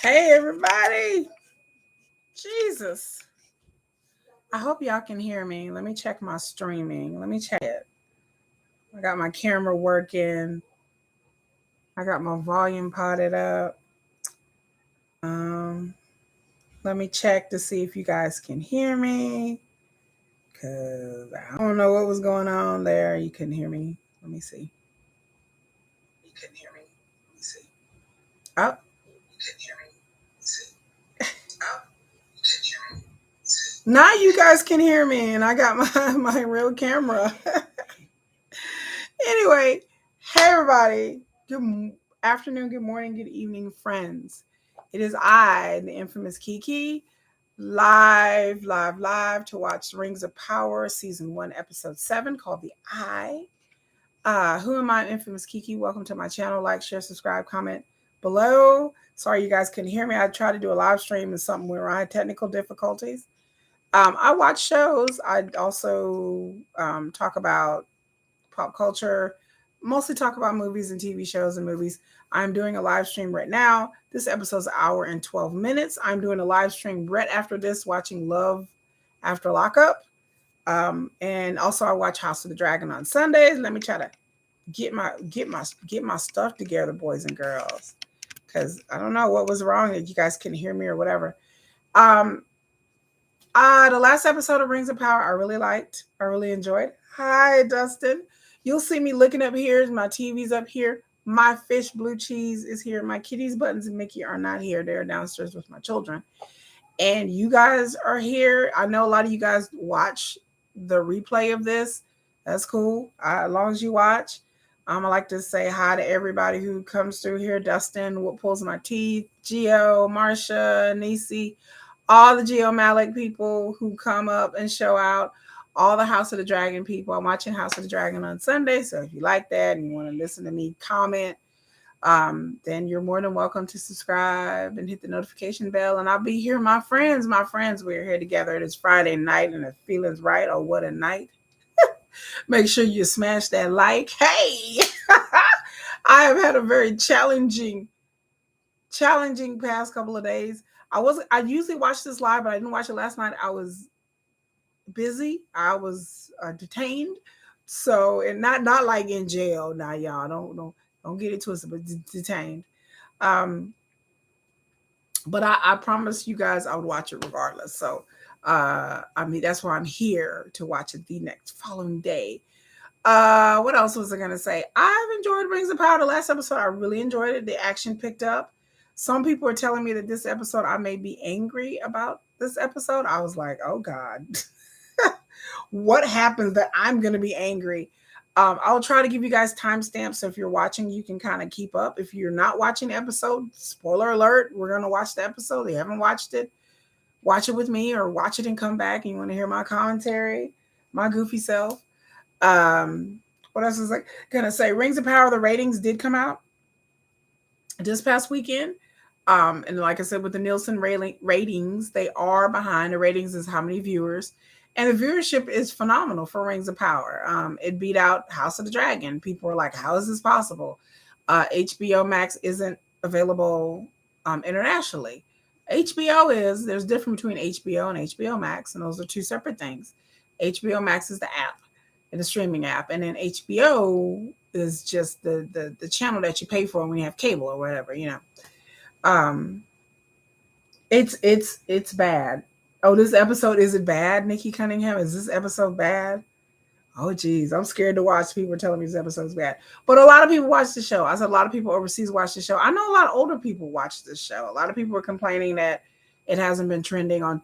Hey, everybody. Jesus. I hope y'all can hear me. Let me check my streaming. Let me check it. I got my camera working. I got my volume potted up. Um, Let me check to see if you guys can hear me. Because I don't know what was going on there. You couldn't hear me. Let me see. You couldn't hear me. Let me see. Oh, you couldn't hear me. Let me see. Oh, you couldn't hear me. Now you guys can hear me, and I got my real camera. Anyway, hey everybody. Good afternoon, good morning, good evening, friends. It is I, the infamous Kiki, live to watch Rings of Power, Season 1, Episode 7, called The Eye. Who am I, infamous Kiki? Welcome to my channel. Like, share, subscribe, comment below. Sorry you guys couldn't hear me. I tried to do a live stream and something where I had technical difficulties. I watch shows. I also talk about pop culture, mostly talk about movies and TV shows and movies. I'm doing a live stream right now. This episode's an hour and 12 minutes. I'm doing a live stream right after this, watching Love After Lockup. And also I watch House of the Dragon on Sundays. Let me try to get my stuff together, boys and girls. Because I don't know what was wrong that you guys couldn't hear me or whatever. The last episode of Rings of Power I really liked. I really enjoyed. Hi, Dustin. You'll see me looking up here. My TV's up here. My fish blue cheese is here. My kitties, Buttons, and Mickey are not here. They're downstairs with my children. And you guys are here. I know a lot of you guys watch the replay of this. That's cool. As long as you watch. I like to say hi to everybody who comes through here. Dustin, what pulls my teeth, Gio, Marsha, Nisi, all the Gio Malik people who come up and show out, all the House of the Dragon people. I'm watching House of the Dragon on Sunday. So if you like that and you want to listen to me comment, then you're more than welcome to subscribe and hit the notification bell. And I'll be here, my friends. We're here together. It is Friday night and the feeling's right. Oh, what a night. Make sure you smash that like. Hey, I have had a very challenging past couple of days. I usually watch this live, but I didn't watch it last night. I was busy. I was detained. So, and not like in jail. Now, y'all don't get it twisted, but detained. But I promised you guys I would watch it regardless. So, that's why I'm here to watch it the next following day. What else was I gonna say? I've enjoyed Rings of Power. The last episode, I really enjoyed it. The action picked up. Some people are telling me that this episode, I may be angry about this episode. I was like, oh God, what happens that I'm gonna be angry? I'll try to give you guys timestamps. So if you're watching, you can kind of keep up. If you're not watching the episode, spoiler alert, we're gonna watch the episode. If you haven't watched it, watch it with me or watch it and come back and you want to hear my commentary, my goofy self. What else was I gonna say? Rings of Power, the ratings did come out this past weekend. And like I said, with the Nielsen ratings, they are behind. The ratings is how many viewers. And the viewership is phenomenal for Rings of Power. It beat out House of the Dragon. People are like, how is this possible? HBO Max isn't available internationally. HBO is. There's difference between HBO and HBO Max, and those are two separate things. HBO Max is the app, and the streaming app, and then HBO is just the channel that you pay for when you have cable or whatever, It's bad. Oh, this episode, is it bad, Nikki Cunningham? Is this episode bad? Oh, geez, I'm scared to watch. People are telling me this episode's bad. But a lot of people watch the show. I said a lot of people overseas watch the show. I know a lot of older people watch this show. A lot of people are complaining that it hasn't been trending on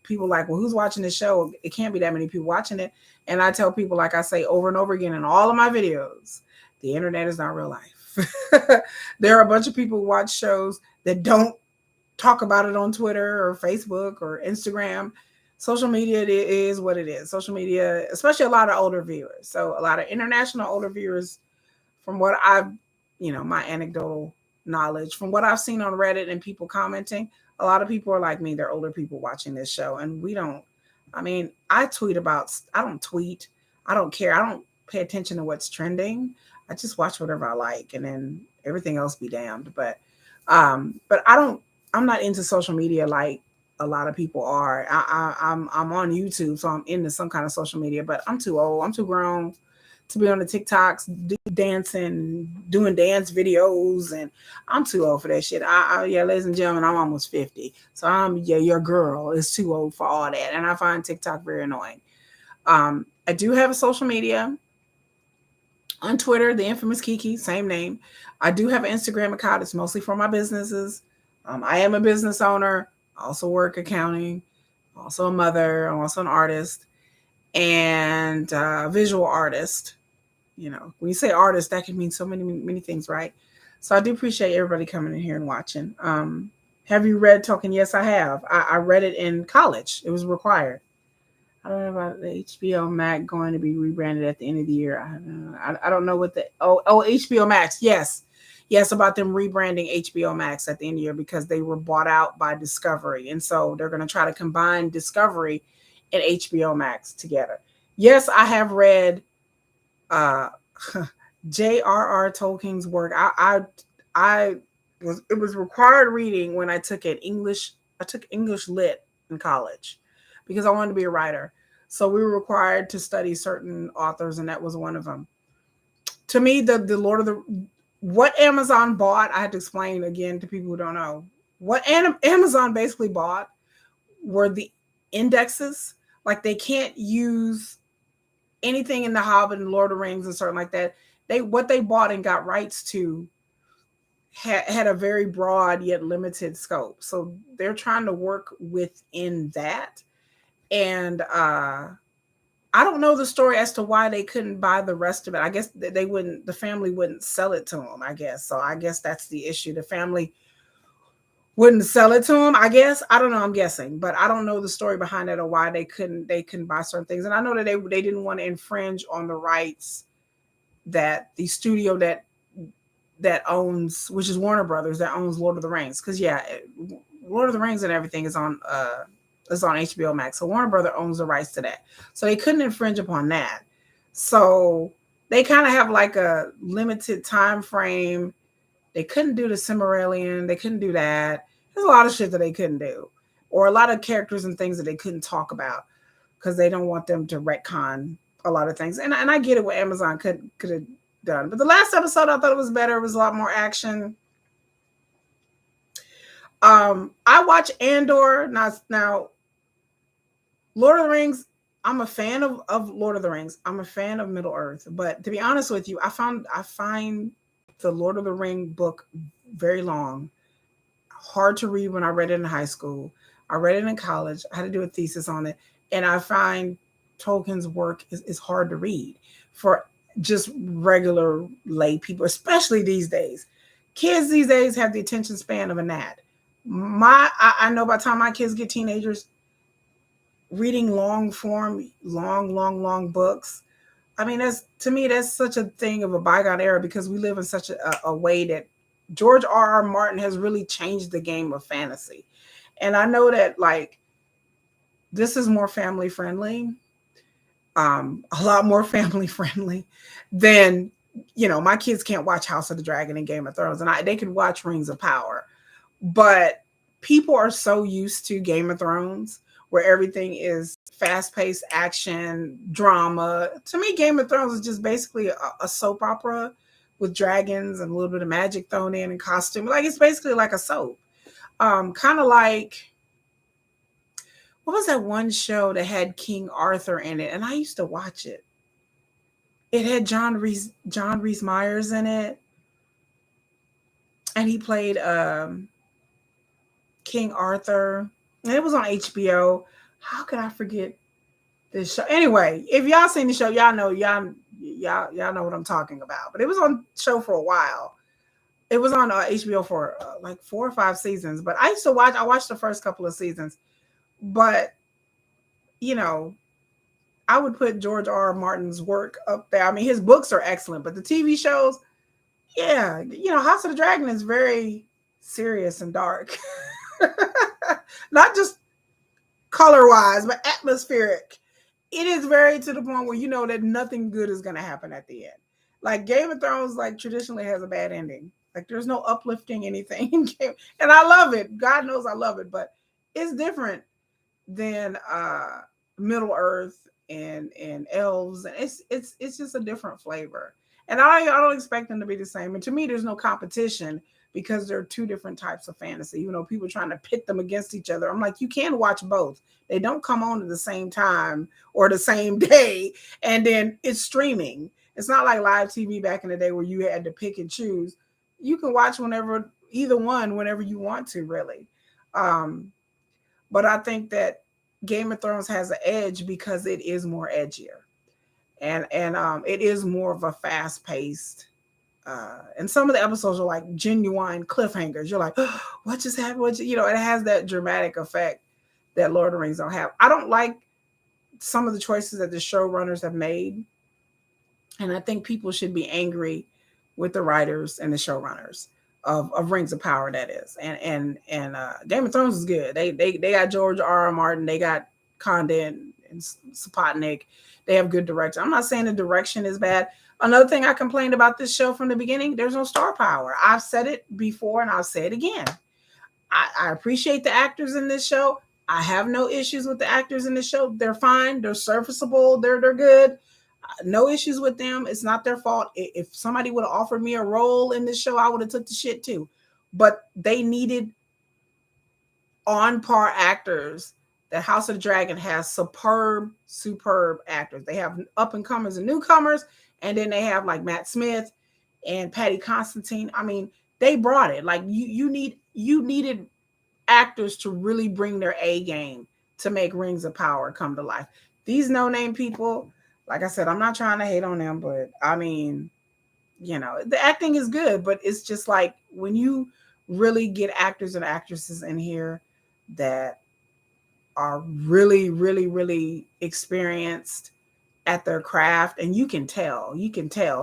people like, well, who's watching this show? It can't be that many people watching it. And I tell people, like I say over and over again in all of my videos, the internet is not real life. There are a bunch of people who watch shows that don't talk about it on Twitter or Facebook or Instagram. Social media is what it is. Social media, especially a lot of older viewers. So a lot of international older viewers, from what I've, my anecdotal knowledge, from what I've seen on Reddit and people commenting, a lot of people are like me. They're older people watching this show. And I don't tweet. I don't care. I don't pay attention to what's trending. I just watch whatever I like, and then everything else be damned. But I don't I'm not into social media like a lot of people are. I'm on YouTube, so I'm into some kind of social media, but I'm too old. I'm too grown to be on the TikToks, dancing, doing dance videos, and I'm too old for that shit. Yeah, ladies and gentlemen, I'm almost 50, so your girl is too old for all that, and I find TikTok very annoying. I do have a social media on Twitter, the infamous Kiki, same name. I do have an Instagram account. It's mostly for my businesses. I am a business owner. I also work accounting. Also a mother. I'm also an artist and visual artist. You know, when you say artist, that can mean so many things, right? So I do appreciate everybody coming in here and watching. Have you read Tolkien? Yes, I have. I read it in college. It was required. I don't know about the HBO Max going to be rebranded at the end of the year. I don't know what the HBO Max. Yes, about them rebranding HBO Max at the end of the year because they were bought out by Discovery, and so they're going to try to combine Discovery and HBO Max together. Yes, I have read uh, J.R.R. Tolkien's work. I was it was required reading when I took it English. I took English Lit in college because I wanted to be a writer. So we were required to study certain authors, and that was one of them. To me, the Lord of the what Amazon bought, I had to explain again to people who don't know. What Amazon basically bought were the indexes. Like they can't use anything in the Hobbit and Lord of the Rings and something like that. What they bought and got rights to had a very broad yet limited scope. So they're trying to work within that. And I don't know the story as to why they couldn't buy the rest of it. I guess they wouldn't, the family wouldn't sell it to them, I guess. So I guess that's the issue. The family wouldn't sell it to them, I guess. I don't know, I'm guessing, but I don't know the story behind it or why they couldn't buy certain things. And I know that they didn't want to infringe on the rights that the studio that owns, which is Warner Brothers, that owns Lord of the Rings. Because Lord of the Rings and everything is on HBO Max. So Warner Brothers owns the rights to that. So they couldn't infringe upon that. So they kind of have like a limited time frame. They couldn't do the Silmarillion. They couldn't do that. There's a lot of shit that they couldn't do. Or a lot of characters and things that they couldn't talk about because they don't want them to retcon a lot of things. And I get it what Amazon could have done. But the last episode, I thought it was better. It was a lot more action. I watch Andor. Now, Lord of the Rings, I'm a fan of Lord of the Rings. I'm a fan of Middle Earth. But to be honest with you, I find the Lord of the Ring book very long, hard to read when I read it in high school. I read it in college. I had to do a thesis on it. And I find Tolkien's work is hard to read for just regular lay people, especially these days. Kids these days have the attention span of a gnat. I know by the time my kids get teenagers, reading long form, long books. I mean, to me, that's such a thing of a bygone era because we live in such a way that George R.R. Martin has really changed the game of fantasy. And I know that like this is more family friendly, a lot more family friendly than, my kids can't watch House of the Dragon and Game of Thrones, and they could watch Rings of Power. But people are so used to Game of Thrones where everything is fast-paced action, drama. To me, Game of Thrones is just basically a soap opera with dragons and a little bit of magic thrown in and costume. Like it's basically like a soap. Kind of like, what was that one show that had King Arthur in it? And I used to watch it. It had John Rhys Meyers in it. And he played King Arthur. And it was on HBO. How could I forget this show? Anyway, if y'all seen the show, y'all know what I'm talking about. But it was on show for a while. It was on HBO for like 4 or 5 seasons. But I watched the first couple of seasons. But, I would put George R.R. Martin's work up there. I mean, his books are excellent. But the TV shows, yeah, House of the Dragon is very serious and dark. Not just color-wise, but atmospheric. It is very to the point where you know that nothing good is going to happen at the end. Like Game of Thrones, like traditionally has a bad ending. Like there's no uplifting anything in Game, and I love it. God knows I love it, but it's different than Middle Earth and elves, and it's just a different flavor. And I don't expect them to be the same. And to me, there's no competition because there are two different types of fantasy. You know, people trying to pit them against each other. I'm like, you can watch both. They don't come on at the same time or the same day, and then it's streaming. It's not like live TV back in the day where you had to pick and choose. You can watch whenever, either one, whenever you want to, really. Um, but I think that Game of Thrones has an edge because it is more edgier, and it is more of a fast paced. And some of the episodes are like genuine cliffhangers. You're like, oh, what just happened? It has that dramatic effect that Lord of the Rings don't have. I don't like some of the choices that the showrunners have made, and I think people should be angry with the writers and the showrunners of Rings of Power. That is, and Game of Thrones is good. They got George R. R. Martin. They got Condon and Sapotnik. They have good direction. I'm not saying the direction is bad. Another thing I complained about this show from the beginning, there's no star power. I've said it before and I'll say it again. I appreciate the actors in this show. I have no issues with the actors in this show. They're fine. They're serviceable. They're good. No issues with them. It's not their fault. If somebody would have offered me a role in this show, I would have took the shit too. But they needed on par actors. That House of the Dragon has superb actors. They have up and comers and newcomers, and then they have like Matt Smith and Patty Constantine. I mean, they brought it. Like you needed actors to really bring their A game to make Rings of Power come to life. These no-name people, like I said, I'm not trying to hate on them, but I mean, the acting is good, but it's just like when you really get actors and actresses in here that are really, really, really experienced at their craft, and you can tell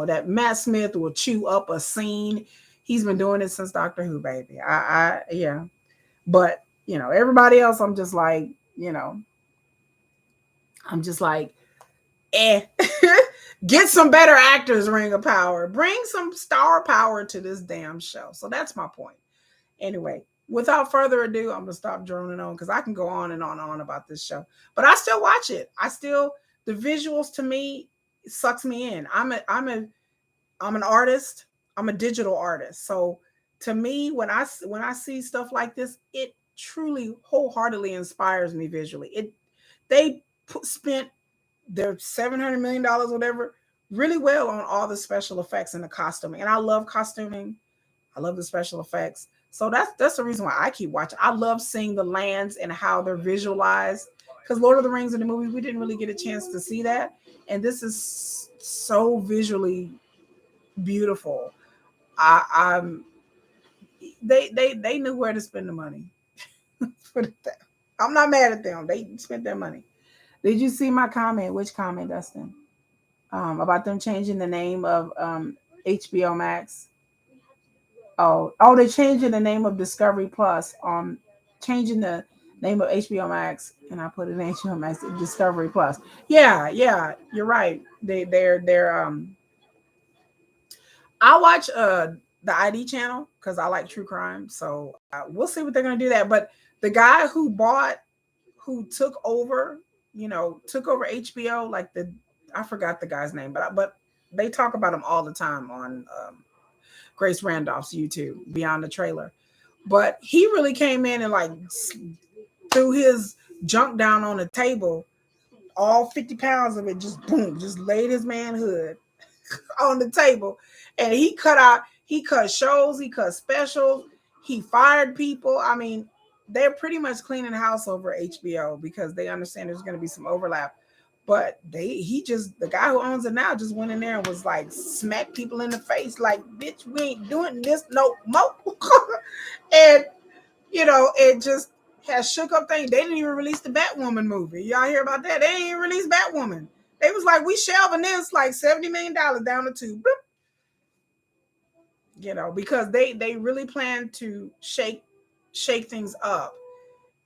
that Matt Smith will chew up a scene. He's been doing it since Doctor Who, baby. Yeah. But everybody else, I'm just like, eh. Get some better actors, Ring of Power. Bring some star power to this damn show. So that's my point. Anyway, without further ado, I'm gonna stop droning on because I can go on and on and on about this show. But I still watch it. The visuals to me sucks me in. I'm an artist. I'm a digital artist. So to me, when I see stuff like this, it truly wholeheartedly inspires me visually. They spent their $700 million, whatever, really well on all the special effects and the costuming. And I love costuming. I love the special effects. So that's the reason why I keep watching. I love seeing the lands and how they're visualized. Because Lord of the Rings in the movie, we didn't really get a chance to see that. And this is so visually beautiful. They knew where to spend the money. I'm not mad at them. They spent their money. Did you see my comment? Which comment, Dustin? About them changing the name of HBO Max. Oh, they're changing the name of Discovery Plus. Changing the name of HBO Max, and I put it in HBO Max Discovery Plus. Yeah, you're right. They're I watch the ID channel because I like true crime. So we'll see what they're gonna do that. But the guy who took over HBO, like I forgot the guy's name, but they talk about him all the time on Grace Randolph's YouTube, Beyond the Trailer. But he really came in and like threw his junk down on the table, all 50 pounds of it, just boom, just laid his manhood on the table. And he cut shows, he cut specials, he fired people. I mean, they're pretty much cleaning house over HBO because they understand there's going to be some overlap. But the guy who owns it now just went in there and was like, smack people in the face, like, bitch, we ain't doing this no more. And, it just has shook up things. They didn't even release the Batwoman movie. Y'all hear about that? They didn't even release Batwoman. They was like, we shelving this like $70 million down the tube. Because they really plan to shake things up.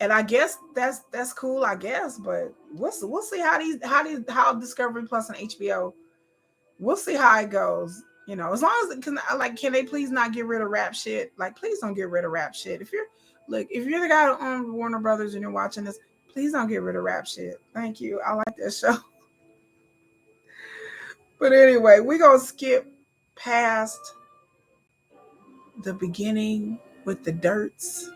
And I guess that's cool, I guess, but we'll see how Discovery Plus and HBO, we'll see how it goes. You know, as long as can they please not get rid of rap shit? Like, please don't get rid of rap shit. If you're the guy on Warner Brothers and you're watching this, please don't get rid of rap shit. Thank you. I like this show. But anyway, we're gonna skip past the beginning with the dirts.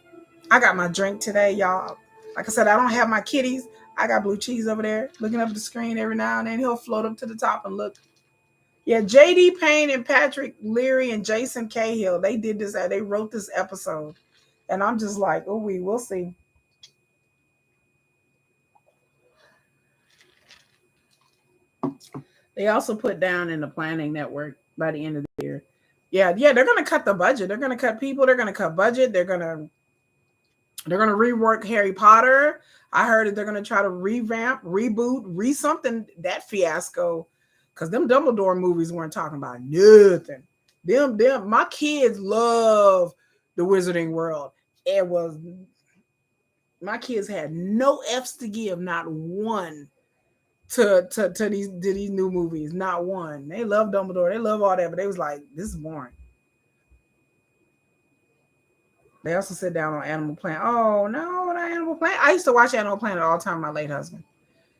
I got my drink today, y'all. Like I said, I don't have my kitties. I got blue cheese over there looking up at the screen every now and then. He'll float up to the top and look. Yeah, J.D. Payne and Patrick Leary and Jason Cahill, they did this. They wrote this episode. And I'm just like, oh, we'll see. They also put down in the planning network by the end of the year. Yeah, they're gonna cut the budget. They're gonna cut people. They're gonna cut budget. They're gonna rework Harry Potter. I heard that they're gonna try to revamp, reboot, something that fiasco. Because them Dumbledore movies weren't talking about nothing. Them, my kids love the Wizarding World. My kids had no F's to give, not one. To these new movies, not one. They love Dumbledore, they love all that, but they was like, this is boring. They also sit down on Animal Planet. Oh no, not Animal Planet. I used to watch Animal Planet all the time. My late husband,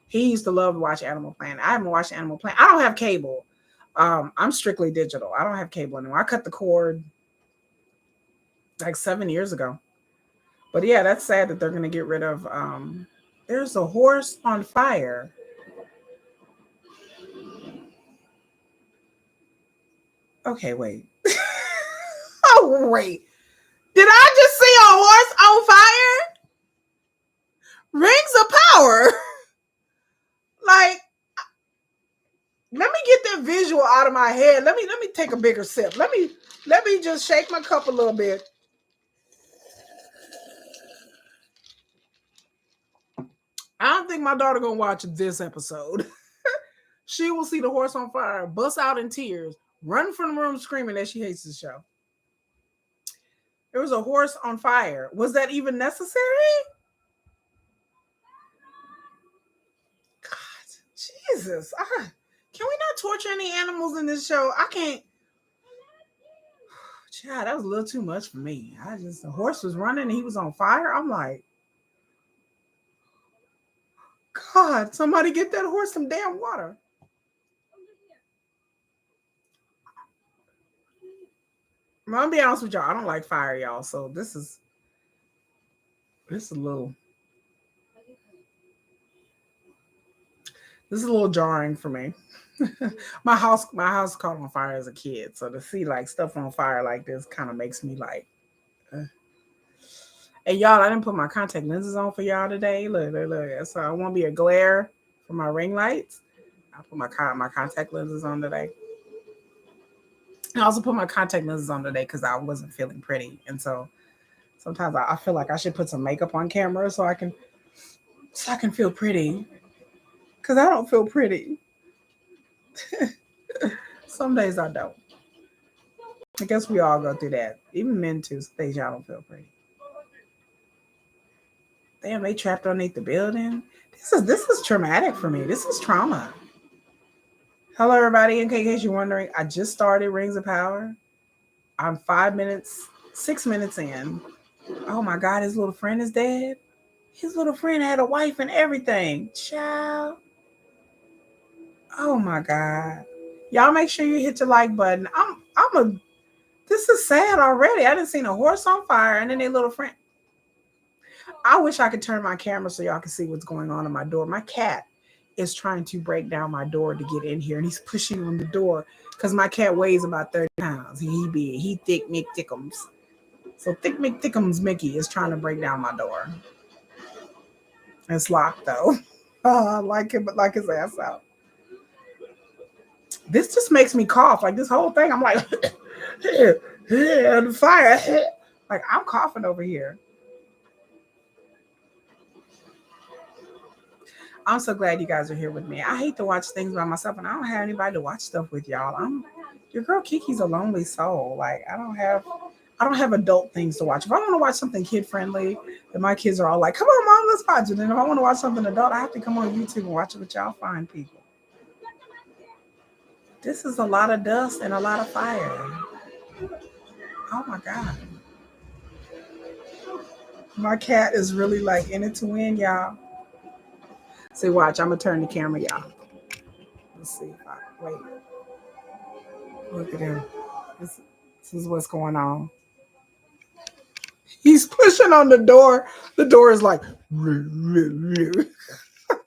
he used to love to watch Animal Planet. I haven't watched Animal Planet. I don't have cable. I'm strictly digital. I don't have cable anymore. I cut the cord like 7 years ago. But yeah, that's sad that they're gonna get rid of. There's a horse on fire. Okay, wait. Oh, wait. Did I just see a horse on fire? Rings of power. Like, let me get that visual out of my head. Let me take a bigger sip. Let me just shake my cup a little bit. I don't think my daughter gonna watch this episode. She will see the horse on fire, bust out in tears, run from the room screaming that she hates the show. There was a horse on fire. Was that even necessary? God, Jesus. Can we not torture any animals in this show? I can't. Child, that was a little too much for me. The horse was running and he was on fire. I'm like, God, somebody get that horse some damn water. I'm gonna be honest with y'all. I don't like fire, y'all. So this is a little jarring for me. my house caught on fire as a kid, so to see like stuff on fire like this kind of makes me like. And y'all, I didn't put my contact lenses on for y'all today. Look. So I won't be a glare for my ring lights. I put my contact lenses on today. I also put my contact lenses on today because I wasn't feeling pretty, and so sometimes I feel like I should put some makeup on camera so I can feel pretty. Because I don't feel pretty. Some days I don't. I guess we all go through that. Even men too. Some days y'all don't feel pretty. Damn, they trapped underneath the building. This is traumatic for me. This is trauma. Hello, everybody. In case you're wondering, I just started Rings of Power. I'm 6 minutes in. Oh my God, his little friend is dead. His little friend had a wife and everything. Child. Oh my God. Y'all make sure you hit your like button. This is sad already. I didn't see a horse on fire and then their little friend. I wish I could turn my camera so y'all can see what's going on in my door. My cat is trying to break down my door to get in here, and he's pushing on the door because my cat weighs about 30 pounds. He big. He thick McThickums. So Thick McThickums Mickey is trying to break down my door. It's locked though. I like him, but like his ass out. This just makes me cough. Like this whole thing, I'm like, the fire. Like I'm coughing over here. I'm so glad you guys are here with me. I hate to watch things by myself, and I don't have anybody to watch stuff with, y'all. Your girl Kiki's a lonely soul. Like I don't have adult things to watch. If I want to watch something kid friendly, then my kids are all like, "Come on, mom, let's watch it." And if I want to watch something adult, I have to come on YouTube and watch it with y'all fine people. This is a lot of dust and a lot of fire. Oh my God. My cat is really like in it to win, y'all. See, watch. I'm gonna turn the camera, y'all. Let's see if I wait. Look at him. This, this is what's going on. He's pushing on the door. The door is like.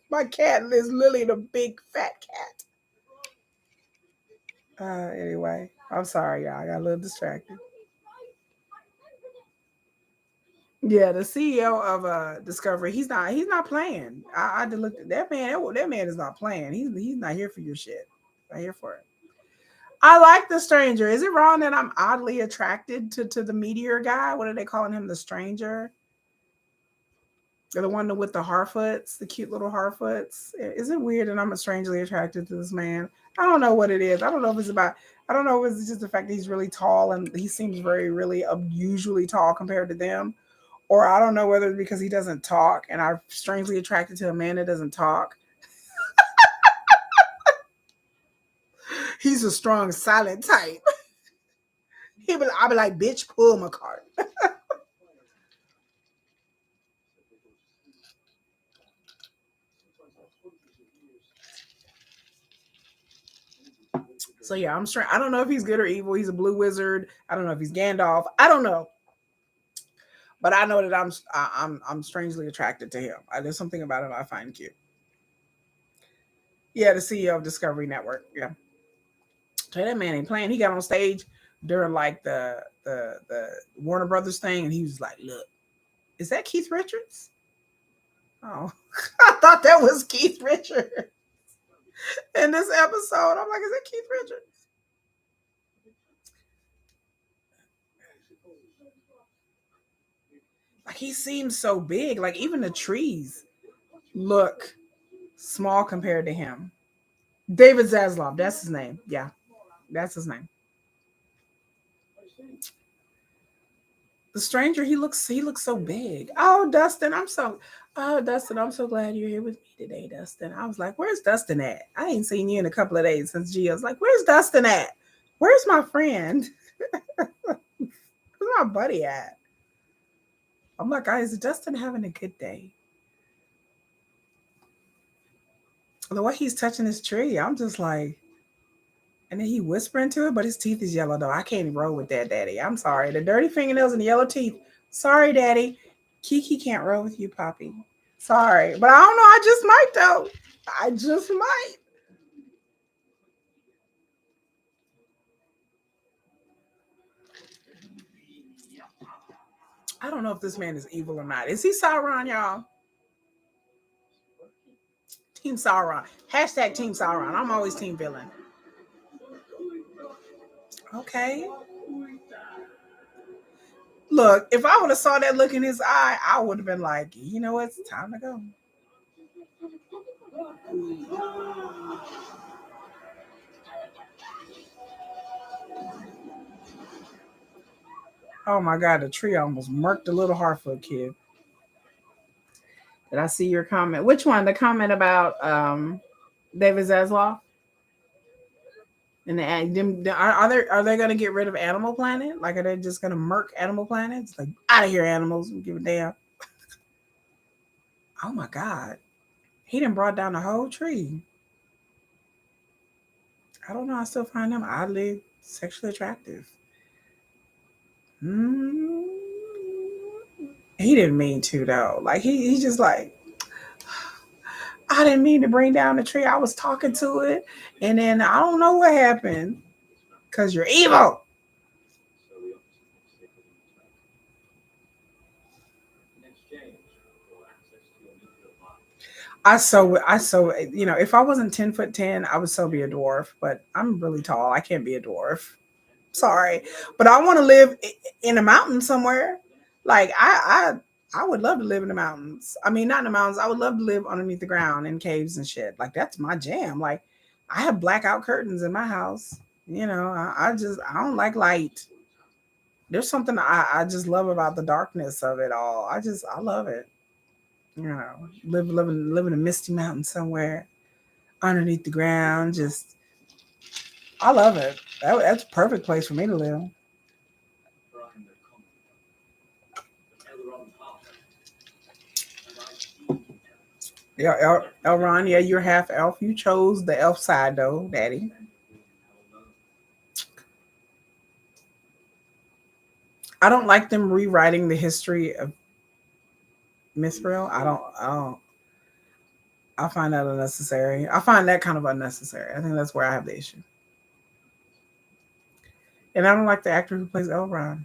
My cat is Lily, the big fat cat. Anyway, I'm sorry, y'all. I got a little distracted. Yeah, the CEO of Discovery, he's not playing. I had to look at that man. That man is not playing. He's not here for your shit. Not here for it. I like the stranger. Is it wrong that I'm oddly attracted to the meteor guy? What are they calling him? The stranger? Or the one with the Harfoots, the cute little Harfoots? Is it weird that I'm strangely attracted to this man? I don't know what it is. I don't know if it's about. I don't know if it's just the fact that he's really tall and he seems really unusually tall compared to them. Or I don't know whether it's because he doesn't talk and I'm strangely attracted to a man that doesn't talk. He's a strong, silent type. I'll be like, bitch, pull my card. So yeah, I'm sure. I don't know if he's good or evil. He's a blue wizard. I don't know if he's Gandalf. I don't know, but I know that I'm strangely attracted to him. There's something about him I find cute. Yeah, the CEO of Discovery Network. Yeah, tell that man ain't playing. He got on stage during like the Warner Brothers thing, and he was like, "Look, is that Keith Richards?" Oh, I thought that was Keith Richards in this episode. I'm like, is that Keith Richards? Like he seems so big. Like even the trees look small compared to him. David Zaslav, that's his name. Yeah, that's his name. The stranger, he looks so big. Dustin, I'm so glad you're here with me today, Dustin. I was like, where's Dustin at? I ain't seen you in a couple of days since Gio's like, where's Dustin at? Where's my friend? Where's my buddy at? I'm like, guys, is Dustin having a good day? The way he's touching his tree, I'm just like, and then he whispering to it, but his teeth is yellow though. I can't even roll with that, Daddy. I'm sorry. The dirty fingernails and the yellow teeth. Sorry, Daddy. Kiki can't roll with you, Poppy. Sorry. But I don't know. I just might though. I just might. I don't know if this man is evil or not. Is he Sauron, y'all? Team Sauron. Hashtag Team Sauron. I'm always team villain. Okay. Look, if I would have saw that look in his eye, I would have been like, you know what? It's time to go. Oh my God, the tree almost murked the little Harfoot kid. Did I see your comment? Which one? The comment about David Zaslav? And are they going to get rid of Animal Planet? Like, are they just going to murk Animal Planet? It's like, out of here, animals. Don't give a damn. Oh my God. He done brought down the whole tree. I don't know. I still find him oddly sexually attractive. Mm, he didn't mean to, though. Like, he's just like, I didn't mean to bring down the tree. I was talking to it. And then I don't know what happened because you're evil. If I wasn't 10'10", I would so be a dwarf, but I'm really tall. I can't be a dwarf. Sorry, but I want to live in a mountain somewhere. Like I would love to live in the mountains. I mean, not in the mountains. I would love to live underneath the ground in caves and shit. Like that's my jam. Like I have blackout curtains in my house. I don't like light. There's something I just love about the darkness of it all. I love it. Live in a misty mountain somewhere underneath the ground, just I love it. That's a perfect place for me to live. Yeah, Elron, yeah, you're half elf. You chose the elf side though, Daddy. I don't like them rewriting the history of Mithril. I find that unnecessary. I find that kind of unnecessary. I think that's where I have the issue. And I don't like the actor who plays Elrond.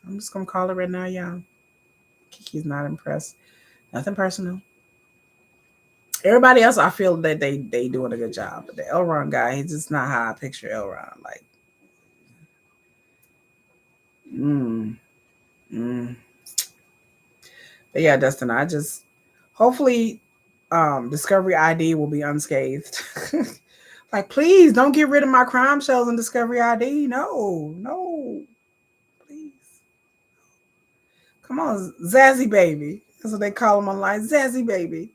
I'm just gonna call it right now, young. Kiki's not impressed. Nothing personal. Everybody else, I feel that they doing a good job. But the Elrond guy, he's just not how I picture Elrond. Like, mm, mm. But yeah, Dustin, I just hopefully Discovery ID will be unscathed. Like, please don't get rid of my crime shows in Discovery ID. No, no, please. Come on, Zazzy Baby. That's what they call him online, Zazzy Baby.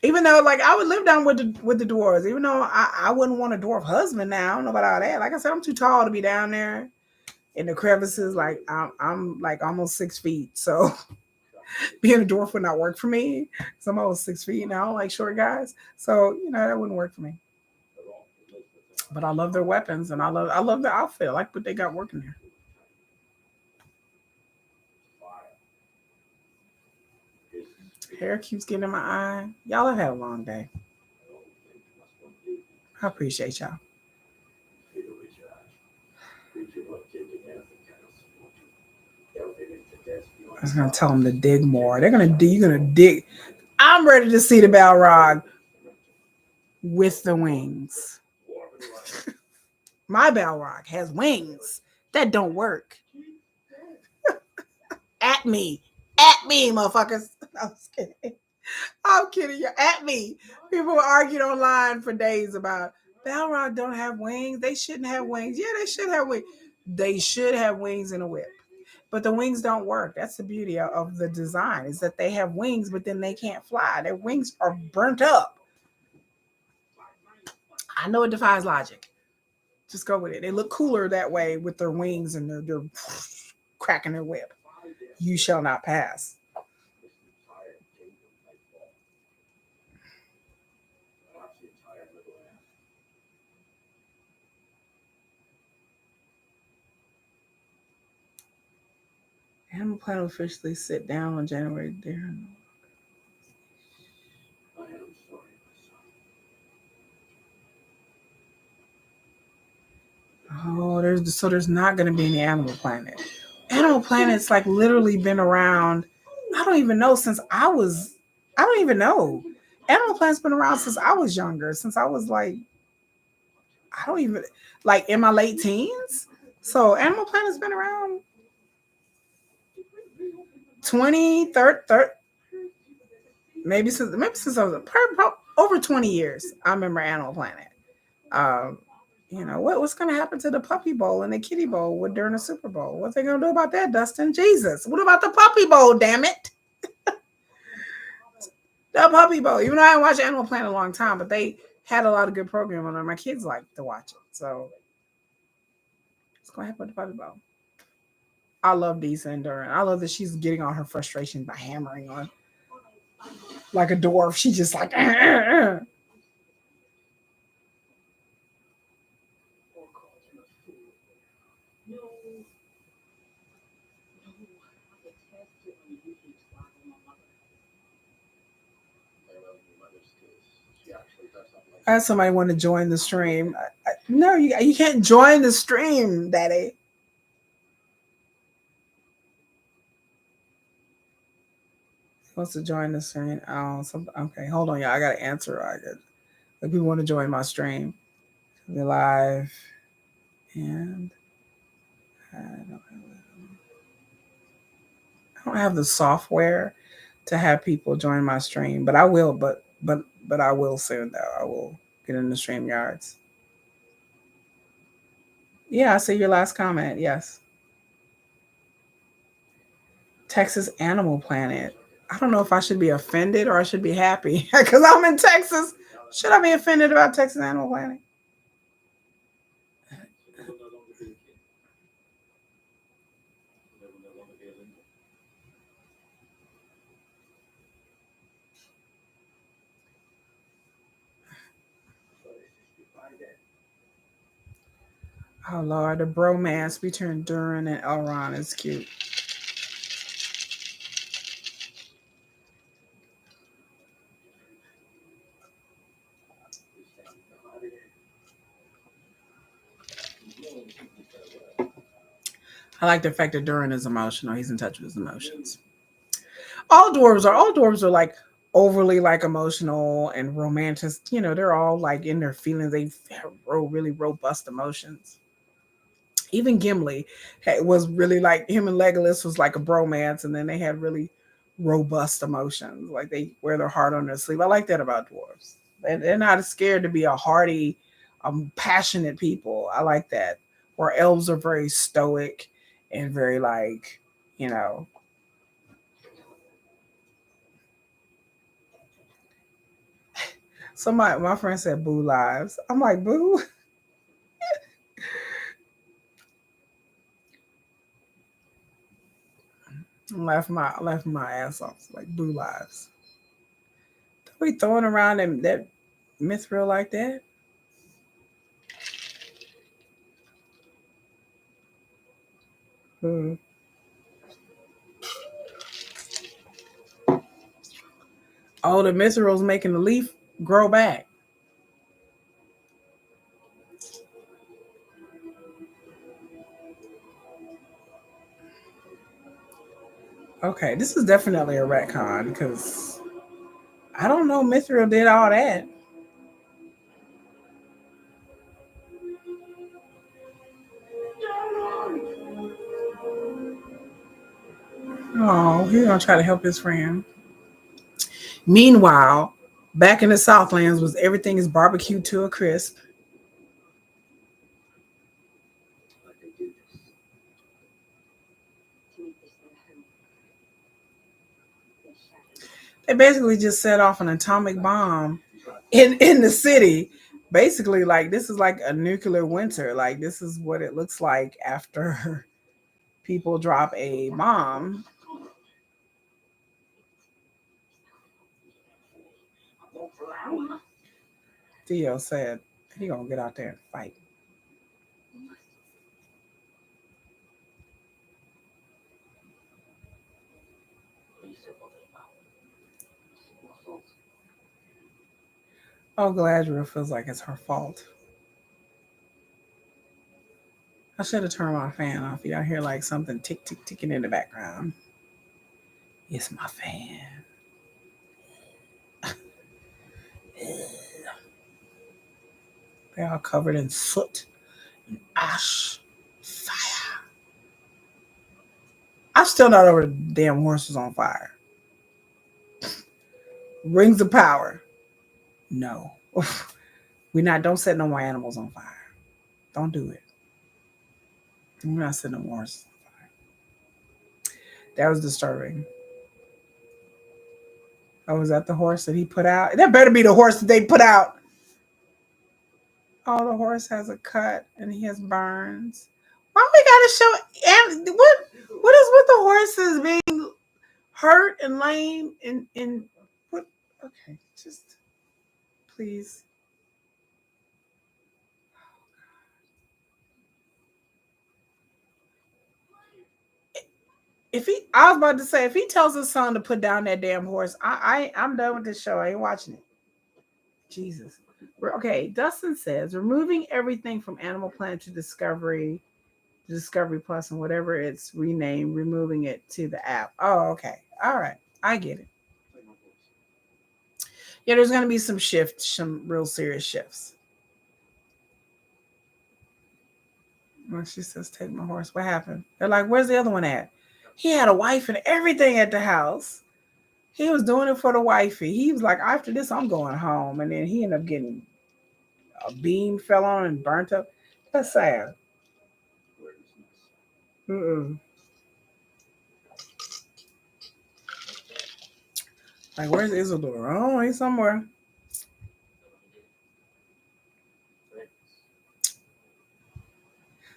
Even though, like, I would live down with the dwarves. Even though I wouldn't want a dwarf husband now. I don't know about all that. Like I said, I'm too tall to be down there in the crevices. Like I'm like almost 6 feet. So being a dwarf would not work for me. So I'm almost 6 feet now, like short guys. So that wouldn't work for me. But I love their weapons and I love their outfit. I like what they got working here. Hair keeps getting in my eye. Y'all have had a long day. I appreciate y'all. I was gonna tell them to dig more. They're gonna dig. You're gonna dig. I'm ready to see the Balrog with the wings. My Balrog has wings. That don't work. At me, motherfuckers. I was kidding. I'm kidding you. At me. People argued online for days about Balrog don't have wings. They shouldn't have wings. Yeah, they should have wings. They should have wings in a whip. But the wings don't work. That's the beauty of the design is that they have wings, but then they can't fly. Their wings are burnt up. I know it defies logic. Just go with it. They look cooler that way with their wings and they're cracking their whip. You shall not pass. Animal Planet officially sit down on January. Oh, there's not going to be any Animal Planet. Animal Planet's like literally been around. I don't even know since I was. I don't even know. Animal Planet's been around since I was younger. Since I was like, I don't even like in my late teens. So Animal Planet's been around 20, 30, 30 maybe since I was over 20 years. I remember Animal Planet. Um, what's going to happen to the Puppy Bowl and the Kitty Bowl during the Super Bowl? What they going to do about that, Dustin? Jesus, what about the Puppy Bowl? Damn it, the Puppy Bowl. Even though I haven't watched Animal Planet in a long time, but they had a lot of good programming on there. My kids like to watch it, so what's going to happen with the Puppy Bowl? I love Disa and Duran. I love that she's getting all her frustration by hammering on like a dwarf. She just like. I had somebody want to join the stream. No, you can't join the stream, Daddy. Wants to join the stream. Oh, okay. Hold on, y'all. I gotta answer. Like people want to join my stream. We're live, and I don't have the software to have people join my stream, but I will. But I will soon though. I will get in the stream yards. Yeah, I see your last comment. Yes. Texas Animal Planet. I don't know if I should be offended or I should be happy because I'm in Texas. Should I be offended about Texas Animal Planet? Oh Lord, the bromance between Durin and Elrond is cute. I like the fact that Durin is emotional. He's in touch with his emotions. All dwarves are like overly like emotional and romantic. You know, they're all like in their feelings. They have really robust emotions. Even Gimli was really like him and Legolas was like a bromance, and then they had really robust emotions. Like they wear their heart on their sleeve. I like that about dwarves. They're not scared to be a hardy, passionate people. I like that. Where elves are very stoic and very like, you know, somebody my friend said boo lives. I'm like, boo. I'm laughing my ass off. Like boo lives. Don't be throwing around that mithril like that. Hmm. Oh, the mithril's making the leaf grow back. Okay, this is definitely a retcon because I don't know mithril did all that. Oh, he's gonna try to help his friend. Meanwhile, back in the Southlands was everything is barbecued to a crisp. They basically just set off an atomic bomb in the city. Basically, like this is like a nuclear winter. Like this is what it looks like after people drop a bomb. Theo said he gonna get out there and fight. Oh, Galadriel feels like it's her fault. I should have turned my fan off. Y'all hear like something tick tick ticking in the background. It's my fan. They're all covered in soot, ash, fire. I'm still not over the damn horses on fire. Rings of power. No. We not don't set no more animals on fire. Don't do it. We're not setting no more horses on fire. That was disturbing. Oh, was that the horse that he put out? That better be the horse that they put out. Oh, the horse has a cut and he has burns. Why we gotta show what is with the horses being hurt and lame and what? Okay, just please. If he, I was about to say, if he tells his son to put down that damn horse, I'm done with this show. I ain't watching it. Jesus. Okay, Dustin says removing everything from Animal Planet to Discovery Plus, and whatever it's renamed, removing it to the app. Oh, okay, all right, I get it. Yeah, there's gonna be some shifts, some real serious shifts. When she says, "Take my horse," what happened? They're like, "Where's the other one at?" He had a wife and everything at the house. He was doing it for the wifey. He was like, "After this, I'm going home," and then he ended up getting a beam fell on and burnt up. That's sad. Mm-mm. Like, where's Isildur? Oh, he's somewhere.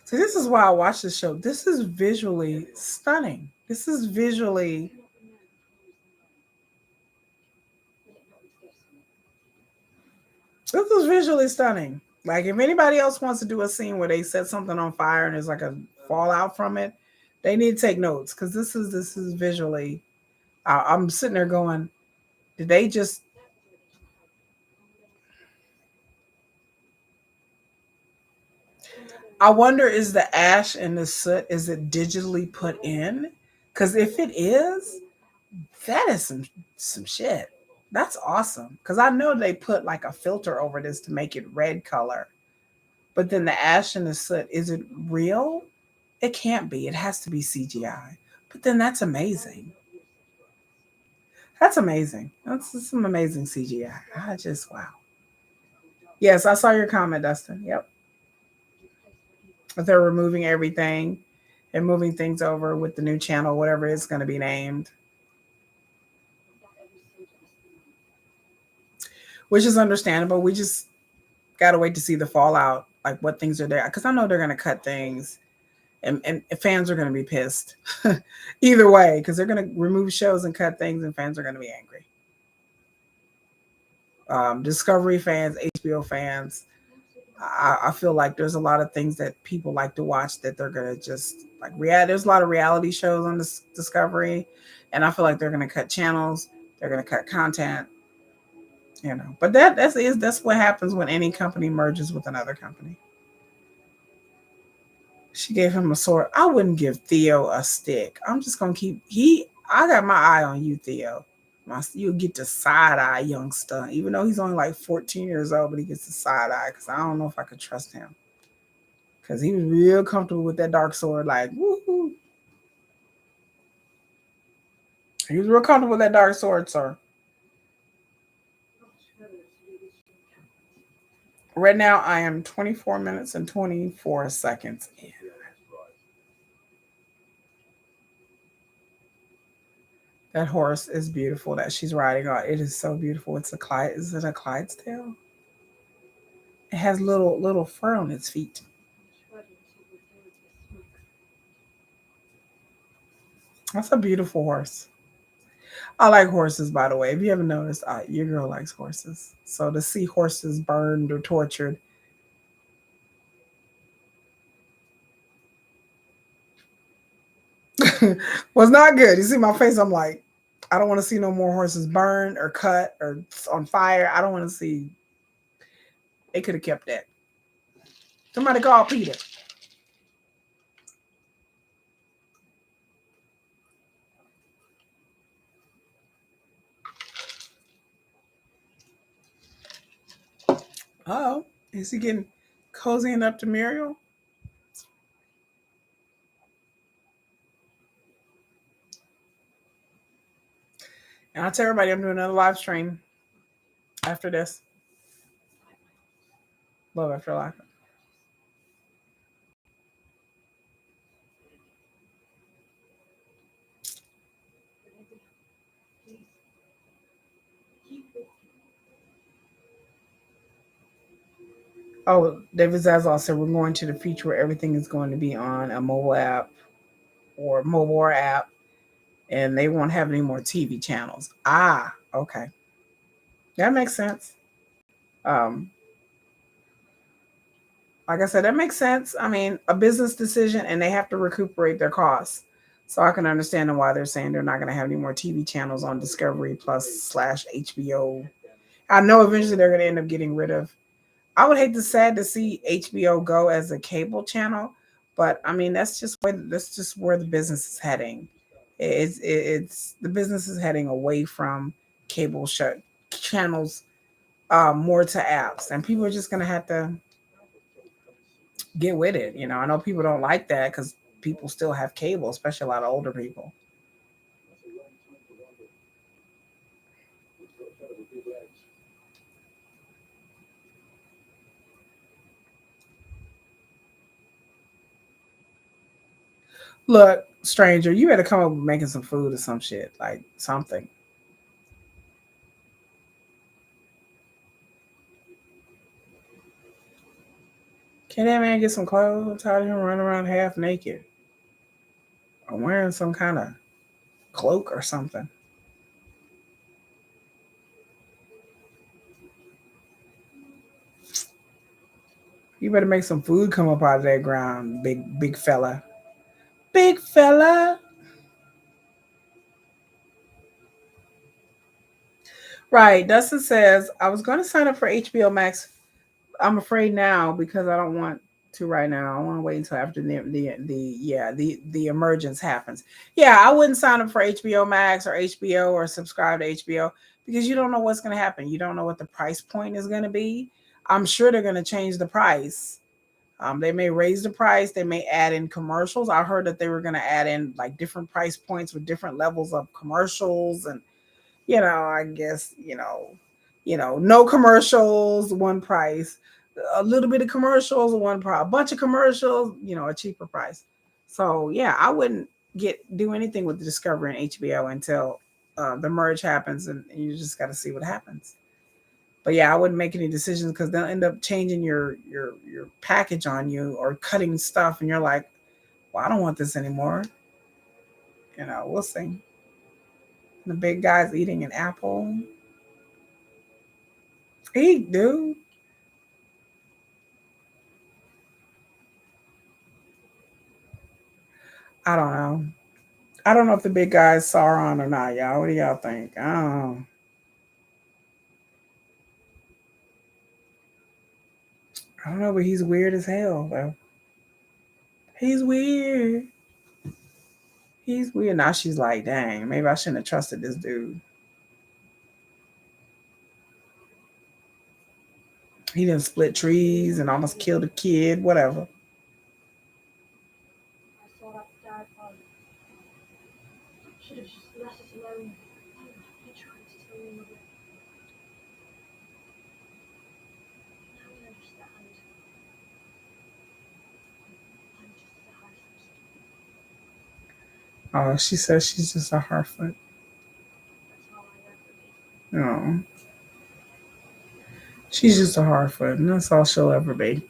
So this is why I watch this show. This is visually stunning. This is visually stunning. Like if anybody else wants to do a scene where they set something on fire and there's like a fallout from it, they need to take notes because this is visually. I'm sitting there going, did they just? I wonder is the ash and the soot is it digitally put in? Because if it is, that is some shit. That's awesome. Because I know they put like a filter over this to make it red color. But then the ash and the soot, is it real? It can't be. It has to be CGI. But then that's amazing. That's amazing. That's some amazing CGI. I just wow. Yes, I saw your comment, Dustin. Yep. If they're removing everything and moving things over with the new channel, whatever it's going to be named, which is understandable. We just got to wait to see the fallout, like what things are there. Because I know they're going to cut things and fans are going to be pissed either way because they're going to remove shows and cut things and fans are going to be angry. Discovery fans, HBO fans, I feel like there's a lot of things that people like to watch that they're gonna just like there's a lot of reality shows on this Discovery, and I feel like they're gonna cut channels, they're gonna cut content, you know. But that's what happens when any company merges with another company. She gave him a sword. I wouldn't give Theo a stick. I'm just gonna keep I got my eye on you, Theo. You'll get the side eye youngster, even though he's only like 14 years old, but he gets the side eye because I don't know if I could trust him. Because he was real comfortable with that dark sword, like woohoo. He was real comfortable with that dark sword, sir. Right now, I am 24 minutes and 24 seconds in. That horse is beautiful that she's riding on. It is so beautiful. It's a Clyde. Is it a Clydesdale? It has little fur on its feet. That's a beautiful horse. I like horses, by the way. If you haven't noticed, your girl likes horses. So to see horses burned or tortured was not good. You see my face? I'm like, I don't want to see no more horses burned or cut or on fire. I don't want to see. They could have kept that. Somebody call Peter. Oh, is he getting cozying up to Muriel? And I'll tell everybody I'm doing another live stream after this. Love after life. Oh, David Zaslav said we're going to the future where everything is going to be on a mobile app or mobile app, and they won't have any more TV channels. Ah, okay, that makes sense. Um, like I said, that makes sense. I mean, a business decision, and they have to recuperate their costs. So I can understand why they're saying they're not going to have any more TV channels on Discovery Plus slash HBO. I know eventually they're going to end up getting rid of. I would hate to sad to see HBO go as a cable channel, but I mean that's just where the business is heading. It's the business is heading away from cable channels, more to apps, and people are just going to have to get with it. You know, I know people don't like that because people still have cable, especially a lot of older people. Look, stranger, you better come up with making some food or some shit, like something. Can that man get some clothes? I'm tired of him running around half naked or wearing some kind of cloak or something. You better make some food come up out of that ground, big fella. Big fella. Right. Dustin says, I was going to sign up for HBO Max. I'm afraid now because I don't want to right now. I want to wait until after the emergence happens. Yeah, I wouldn't sign up for HBO Max or HBO or subscribe to HBO because you don't know what's going to happen. You don't know what the price point is going to be. I'm sure they're going to change the price. They may raise the price. They may add in commercials. I heard that they were going to add in like different price points with different levels of commercials and I guess, no commercials, one price, a little bit of commercials, one price, a bunch of commercials, a cheaper price. So yeah, I wouldn't do anything with the Discovery and HBO until the merge happens, and you just got to see what happens. But yeah, I wouldn't make any decisions because they'll end up changing your package on you or cutting stuff, and you're like, well, I don't want this anymore. We'll see. The big guy's eating an apple. Eat, dude. I don't know. I don't know if the big guy's Sauron or not, y'all. What do y'all think? I don't know, but he's weird as hell, though. He's weird. He's weird. Now she's like, dang, maybe I shouldn't have trusted this dude. He didn't split trees and almost killed a kid, whatever. Oh, she says she's just a Harfoot. No, she's just a Harfoot, and that's all she'll ever be.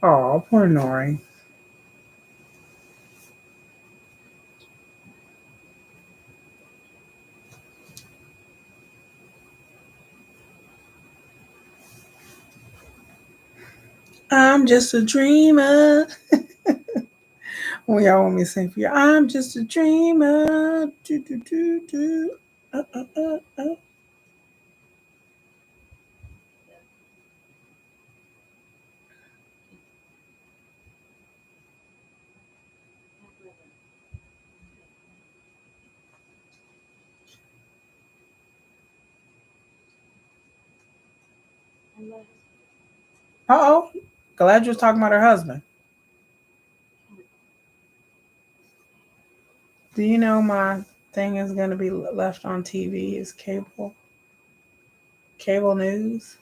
Oh, poor Nori. I'm just a dreamer. Well, y'all want me to sing for you? I'm just a dreamer. Do, do, do, do. Uh, uh, uh. Uh-oh. Galadriel's talking about her husband. Do you know my thing is going to be left on TV is cable news?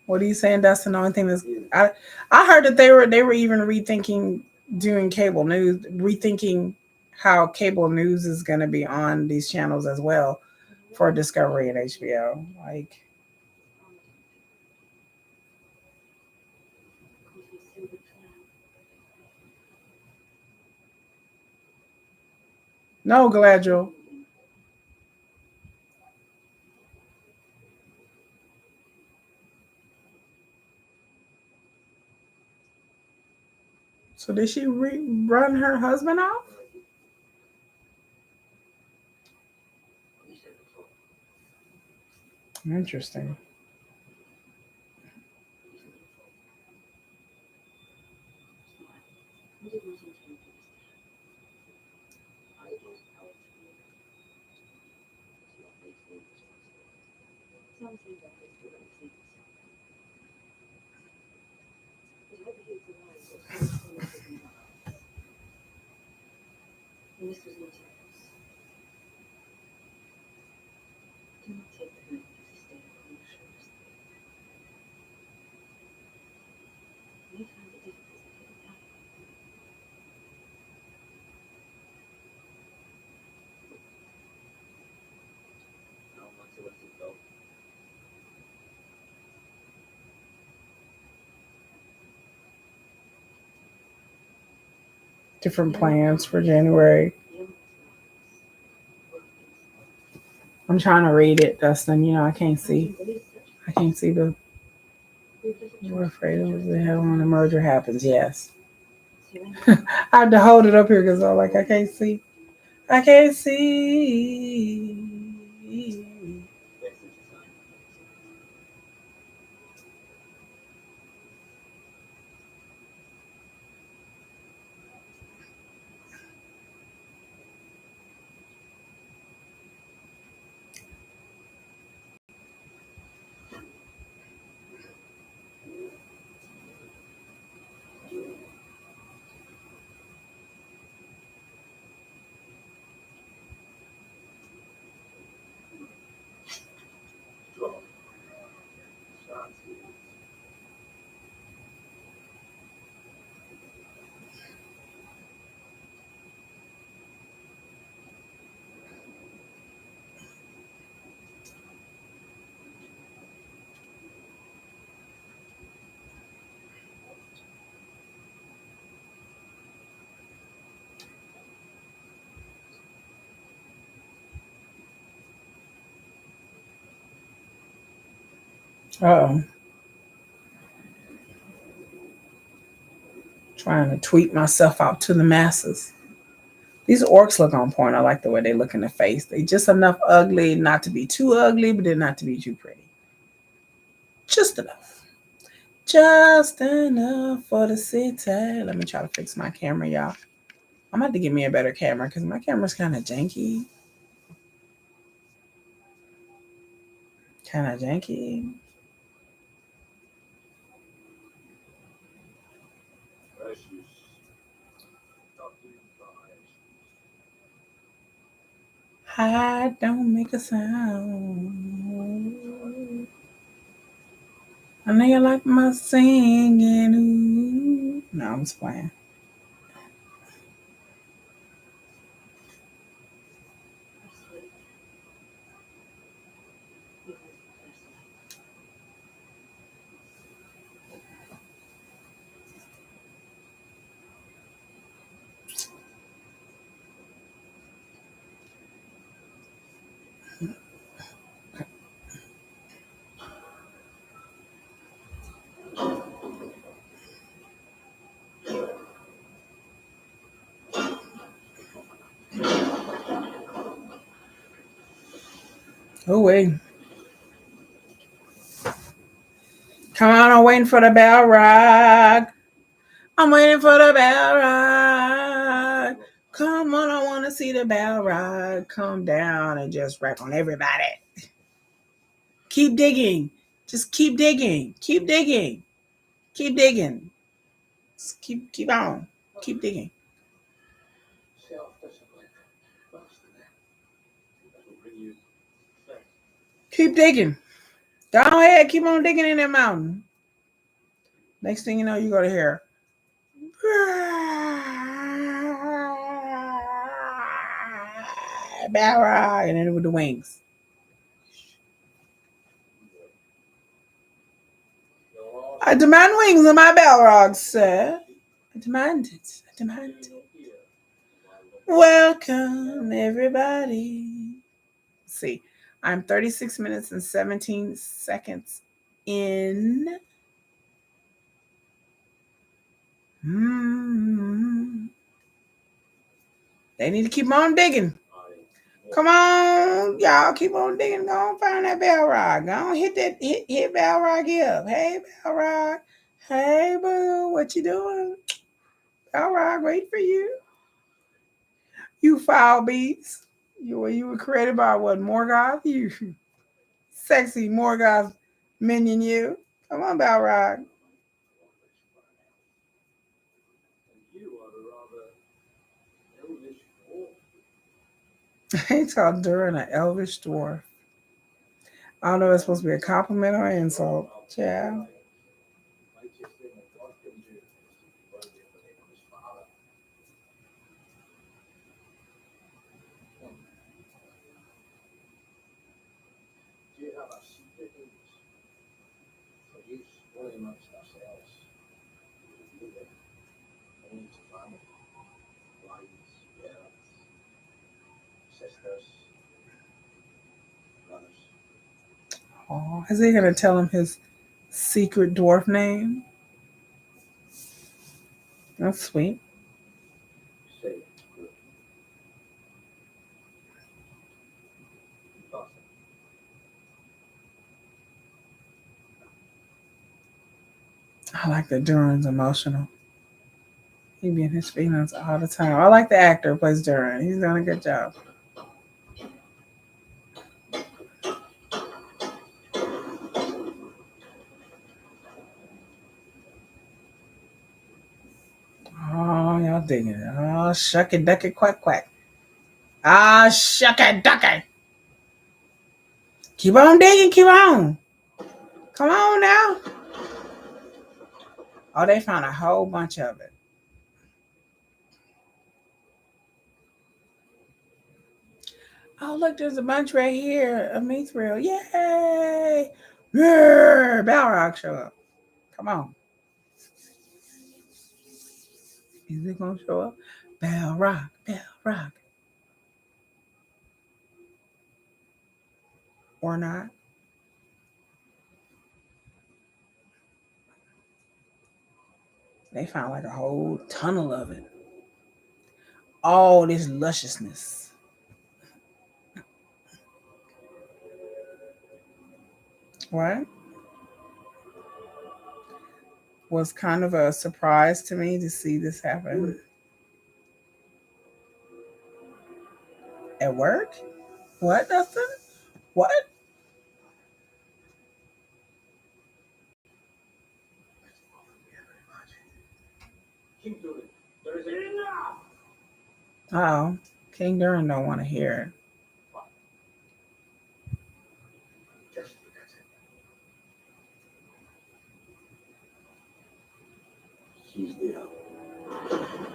What are you saying? That's the only thing that's I I heard that they were even rethinking doing cable news, rethinking how cable news is going to be on these channels as well for Discovery and HBO. Like, no, Galadriel. So did she run her husband off? Interesting. different plans for January. I'm trying to read it, Dustin. You know, I can't see. I can't see the. We're afraid of the hell when the merger happens. Yes. I have to hold it up here because I'm like, I can't see. I can't see. Oh, trying to tweet myself out to the masses. These orcs look on point. I like the way they look in the face. They just enough ugly not to be too ugly, but then not to be too pretty. Just enough. Just enough for the city. Let me try to fix my camera, y'all. I'm about to get me a better camera because my camera's kind of janky. Kind of janky. I don't make a sound. I know you like my singing. Ooh. No, I'm just playing. Oh, wait. Come on, I'm waiting for the bell rock. I'm waiting for the bell rock. Come on, I want to see the bell rock. Come down and just wreck on everybody. Keep digging. Just keep digging. Keep digging. Keep digging. Just keep on. Keep digging. Keep digging. Go ahead. Keep on digging in that mountain. Next thing you know, you go to hear Barra, and then with the wings. I demand wings on my Balrog, sir. I demand it. I demand it. Welcome, everybody. Let's see, I'm 36 minutes and 17 seconds in. They need to keep on digging. Come on, y'all, keep on digging. Go on, find that Balrog. Go on, hit Balrog up. Hey, Balrog. Hey, boo, what you doing? Balrog, wait for you. You foul beast. You were created by what, Morgoth? You sexy Morgoth minion, you. Come on, Balrog. He called Durin an elvish dwarf. I don't know if it's supposed to be a compliment or an insult. Yeah. Oh, is he gonna tell him his secret dwarf name? That's sweet. I like that Duran's emotional. He be in his feelings all the time. I like the actor who plays Duran. He's done a good job. Oh, y'all digging it. Oh, shuck it, duck it, quack, quack. Ah, shuck it, duck it. Keep on digging, keep on. Come on now. Oh, they found a whole bunch of it. Oh, look, there's a bunch right here of mithril. Yay! Yeah, Balrog show up. Come on. Is it going to show up? Balrog, Balrog. Or not. They found like a whole tunnel of it. All this lusciousness. What? Was kind of a surprise to me to see this happen. At work? What? Nothing? What? Oh, King Durin don't want to hear it.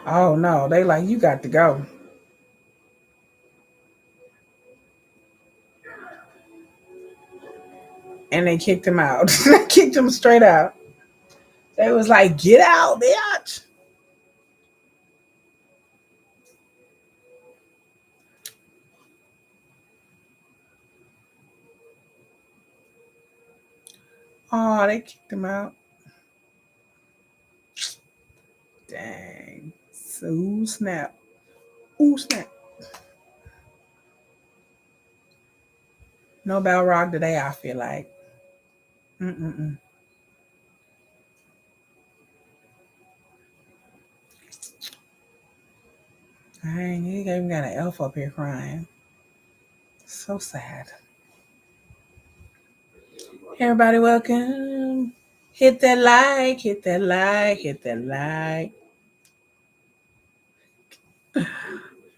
Oh no, they like you got to go. And they kicked him out. They kicked him straight out. They was like, get out, bitch. Oh, they kicked him out. Dang. So, ooh, snap. Ooh, snap. No Balrog today, I feel like. Mm-mm-mm. Dang, you even got an elf up here crying. So sad. Everybody, welcome. Hit that like, hit that like, hit that like.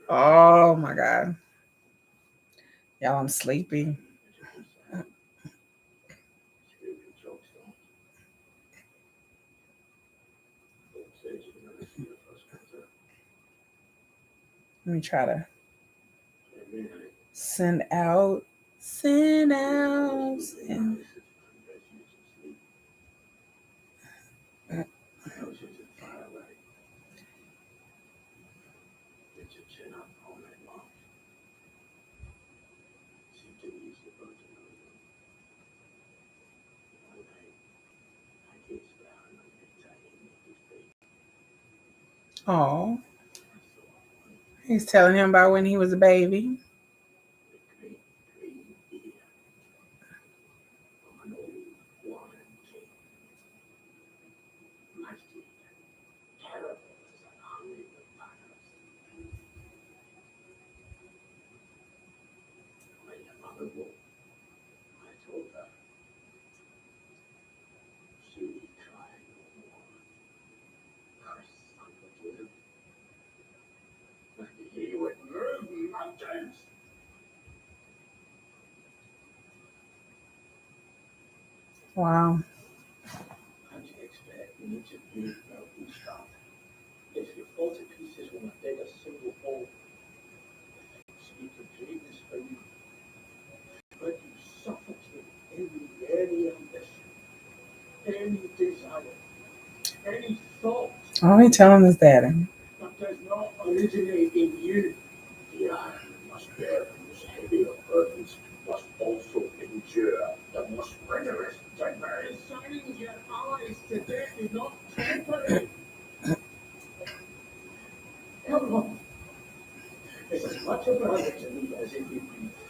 Oh my God. Y'all, I'm sleepy. Let me try to send out, send out, send. Oh, he's telling him about when he was a baby. Wow. Oh, he telling his daddy.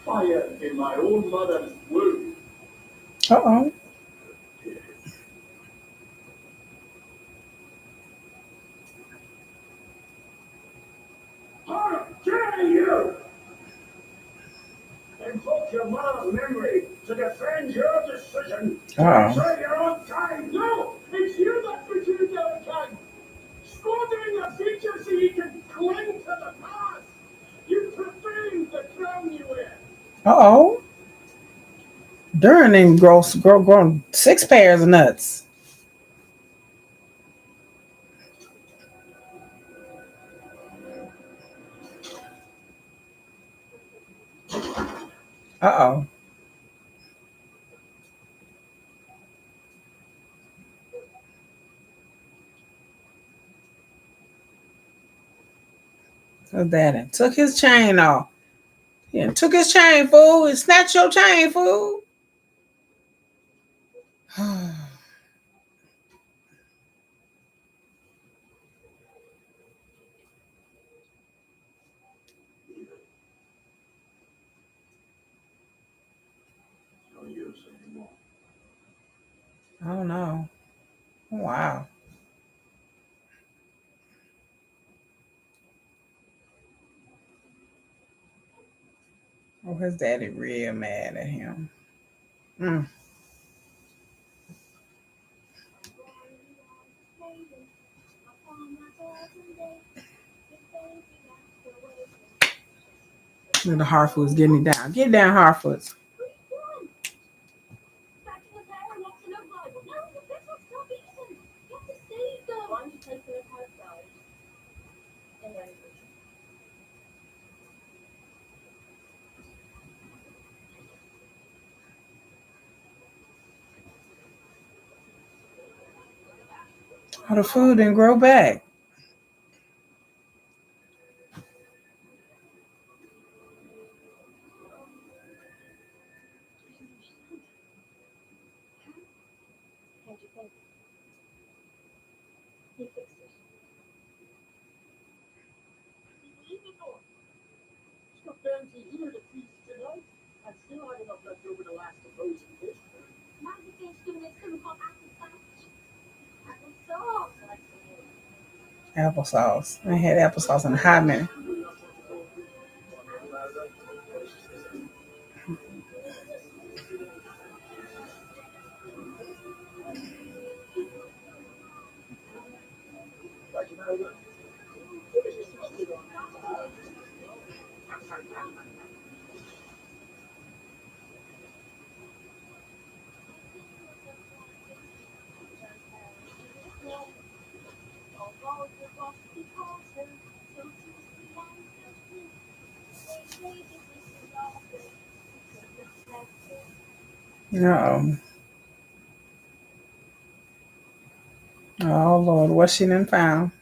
Fire in my own mother's womb. Uh-oh. How dare you invoke your mother's memory to defend your decision to betray your own kind? No, it's you that betrayed our kind. Squandering your future so you can cling to the past. You profaned the crown you wear. Uh-oh. During and grown 6 pairs of nuts. Uh-oh. So daddy took his chain off. Yeah, took his chain, fool, and snatched your chain, fool. No use anymore. Oh no. Wow. Oh, his daddy real mad at him. Mm. Look at the Harfoots getting it down. Get down, Harfoots. Oh, the food didn't grow back. Stop down to here to feast tonight. I still have enough left over to last a frozen dish. Applesauce. I ain't had applesauce in a hot minute. No. Oh Lord, what she done found?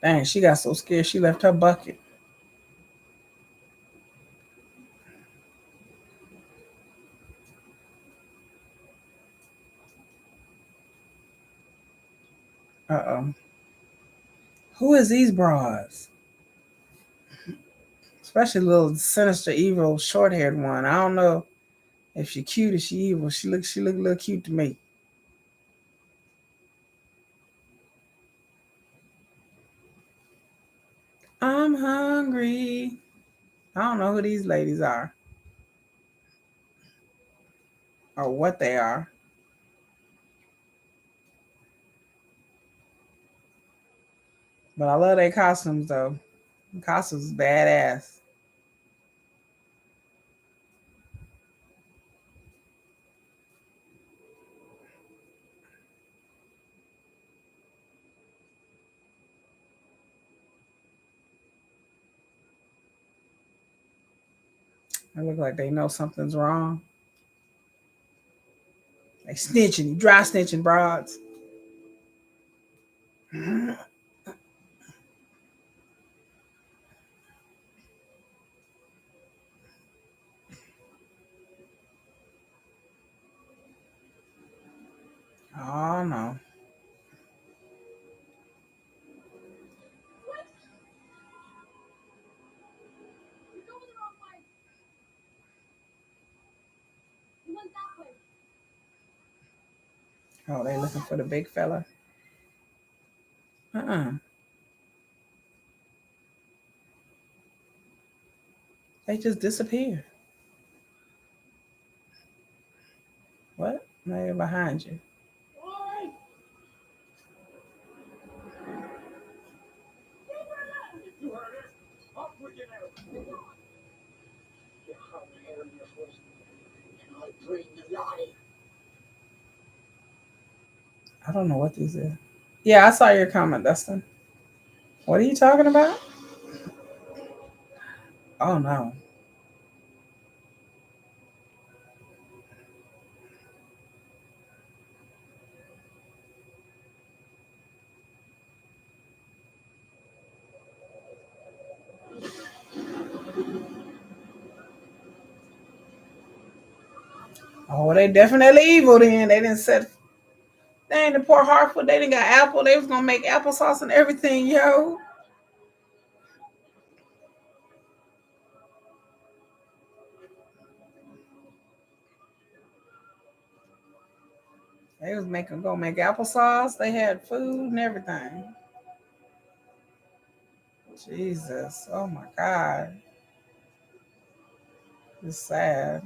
Dang, she got so scared she left her bucket. Uh-oh. Who is these broads? Especially the little sinister, evil, short-haired one. I don't know if she cute or she evil. She look a little cute to me. I'm hungry. I don't know who these ladies are or what they are. But I love their costumes though. The costumes is badass. They look like they know something's wrong. They snitching, dry snitching broads. Oh, they looking for the big fella. Uh-uh. They just disappeared. What? Now they're behind you. Why? You heard her. Off with you now. You have hair in your foot, and I bring the lie. I don't know what these is. Yeah, I saw your comment, Dustin. What are you talking about? Oh no. Oh, they definitely evil then. They didn't set. They ain't the poor Hartford. They didn't got apple. They was gonna make applesauce and everything, yo. They was making go make applesauce. They had food and everything. Jesus. Oh my God. It's sad.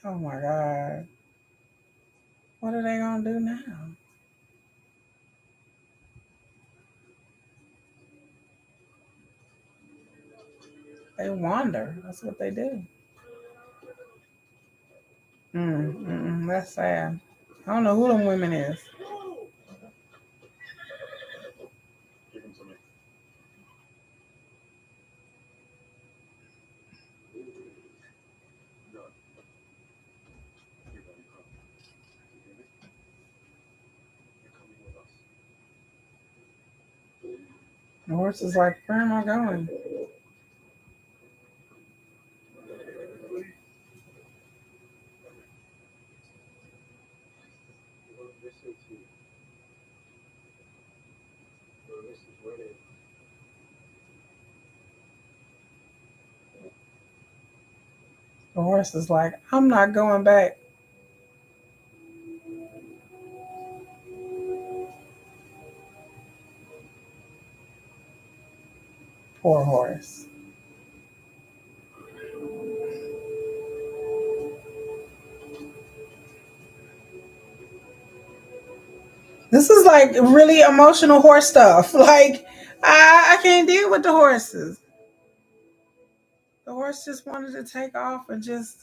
Oh my God. What are they gonna do now? They wander. That's what they do. That's sad. I don't know who them women is. Give him to me. No. You're going to come. You hear me? You're coming with us. The horse is like, where am I going? You won't listen to me. Your list is ready. The horse is like, I'm not going back. Poor horse. This is like really emotional horse stuff. Like, I can't deal with the horses. The horse just wanted to take off and just.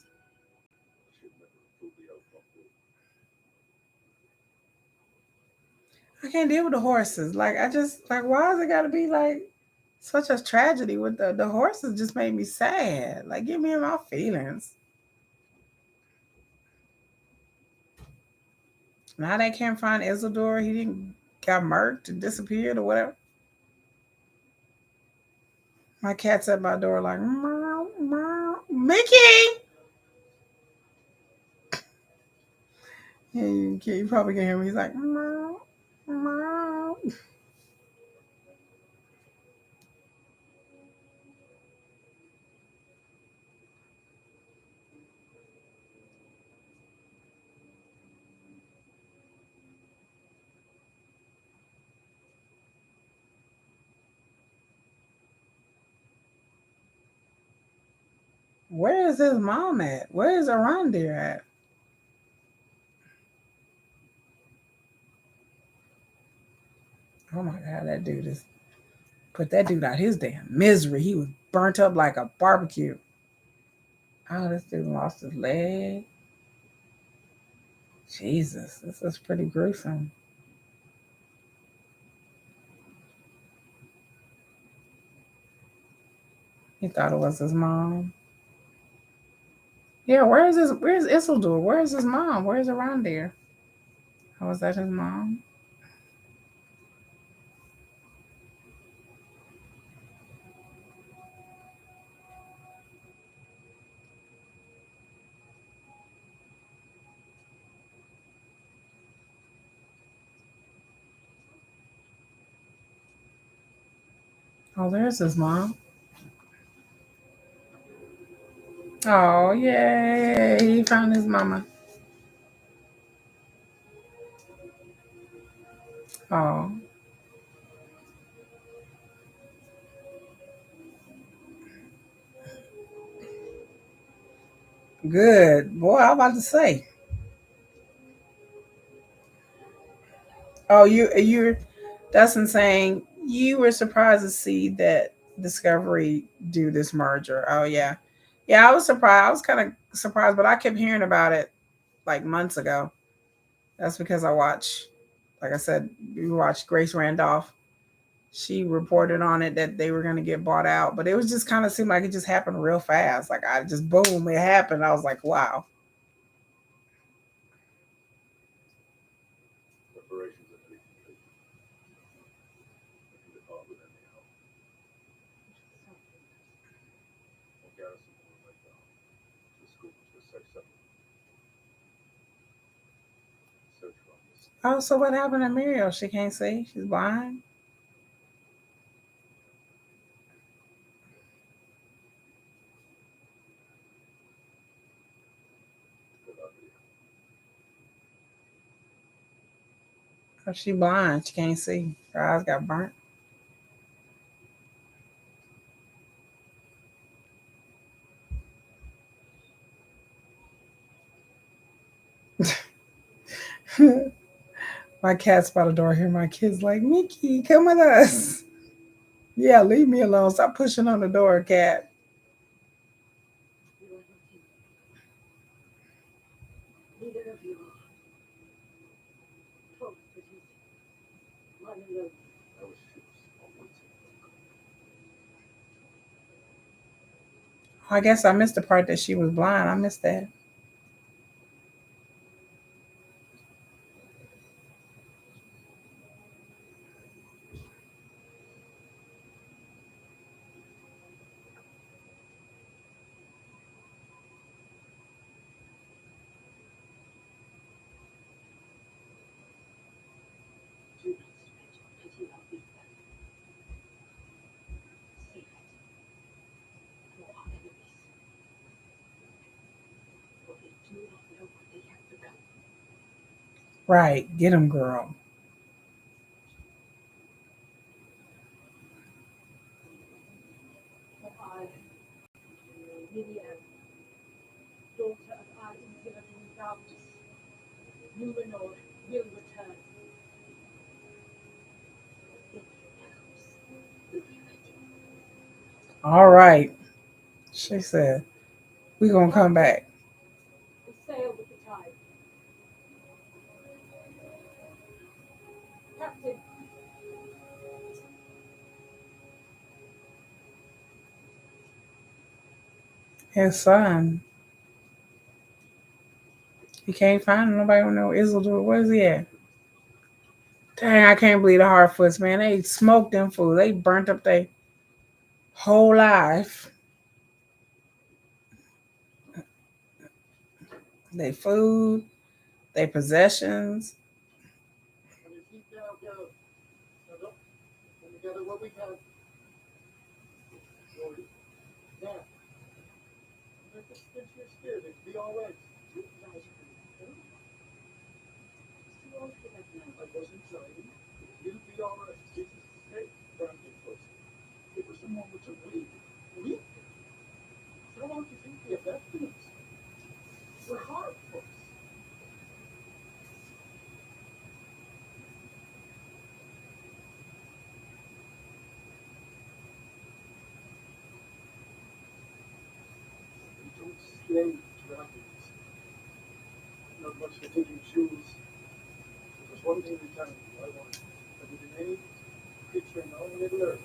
I can't deal with the horses. Like, I just, like, why has it got to be like such a tragedy with the horses? Just made me sad. Like, get me in my feelings. Now they can't find Isildur. He didn't got murked and disappeared or whatever. My cat's at my door like, meow, meow. Mickey. Yeah, you probably can hear me. He's like, meow, meow. Where is his mom at? Where is Arondir at? Oh my God, that dude is put that dude out his damn misery. He was burnt up like a barbecue. Oh, this dude lost his leg. Jesus, this is pretty gruesome. He thought it was his mom. Yeah, where's Isildur? Where's his mom? Where's Arondir? Oh, was that his mom? Oh, there's his mom. Oh, yay. He found his mama. Oh, good. Boy, I was about to say. Oh, you're that's insane. You were surprised to see that Discovery do this merger. Oh yeah. Yeah, I was surprised. I was kind of surprised, but I kept hearing about it like months ago. That's because I watch, like I said, we watched Grace Randolph. She reported on it that they were going to get bought out, but it was just kind of seemed like it just happened real fast. Like I just boom, it happened. I was like, wow. Preparations are nearly complete. We can depart with any help. Or garrison will remain down. The school to a safe settlement. Search for our missing. Oh, so what happened to Muriel? She can't see. She's blind. Good luck with you. Oh, she blind. She can't see. Her eyes got burnt. My cat's by the door here. My kid's like, Mickey, come with us. Yeah, leave me alone. Stop pushing on the door, cat. You are looking. Neither of you are. Both of you. One alone. Our ships are waiting. I guess I missed the part that she was blind. I missed that. Judas, pity our being safe it for our enemies. For they do not know what they have become. Right. Get him, girl. For I, Miriam, daughter of our infinite darkness, Númenor will return. If he comes, will be ready. All right. She said, we going to come back. We sail with the tide. Captain, His son. He can't find him. Nobody don't know Isildur. Where's he at? Dang, I can't believe the Hardfoots, man. They smoked them food. They burnt up their whole life. Their food, their possessions. on your feet now, go. Stand up and together what we can. Glory. Now, let us get your spirit. It'll be all right. I wasn't trying. You'll be all right. Jesus is safe. Ground it close. It was a moment of weep. Weep? How long do you think we have left in us? We're hard folks. We don't slay dragons. Not much for taking shoes. There's one thing we can do. I want. That we remain creature in our middle earth.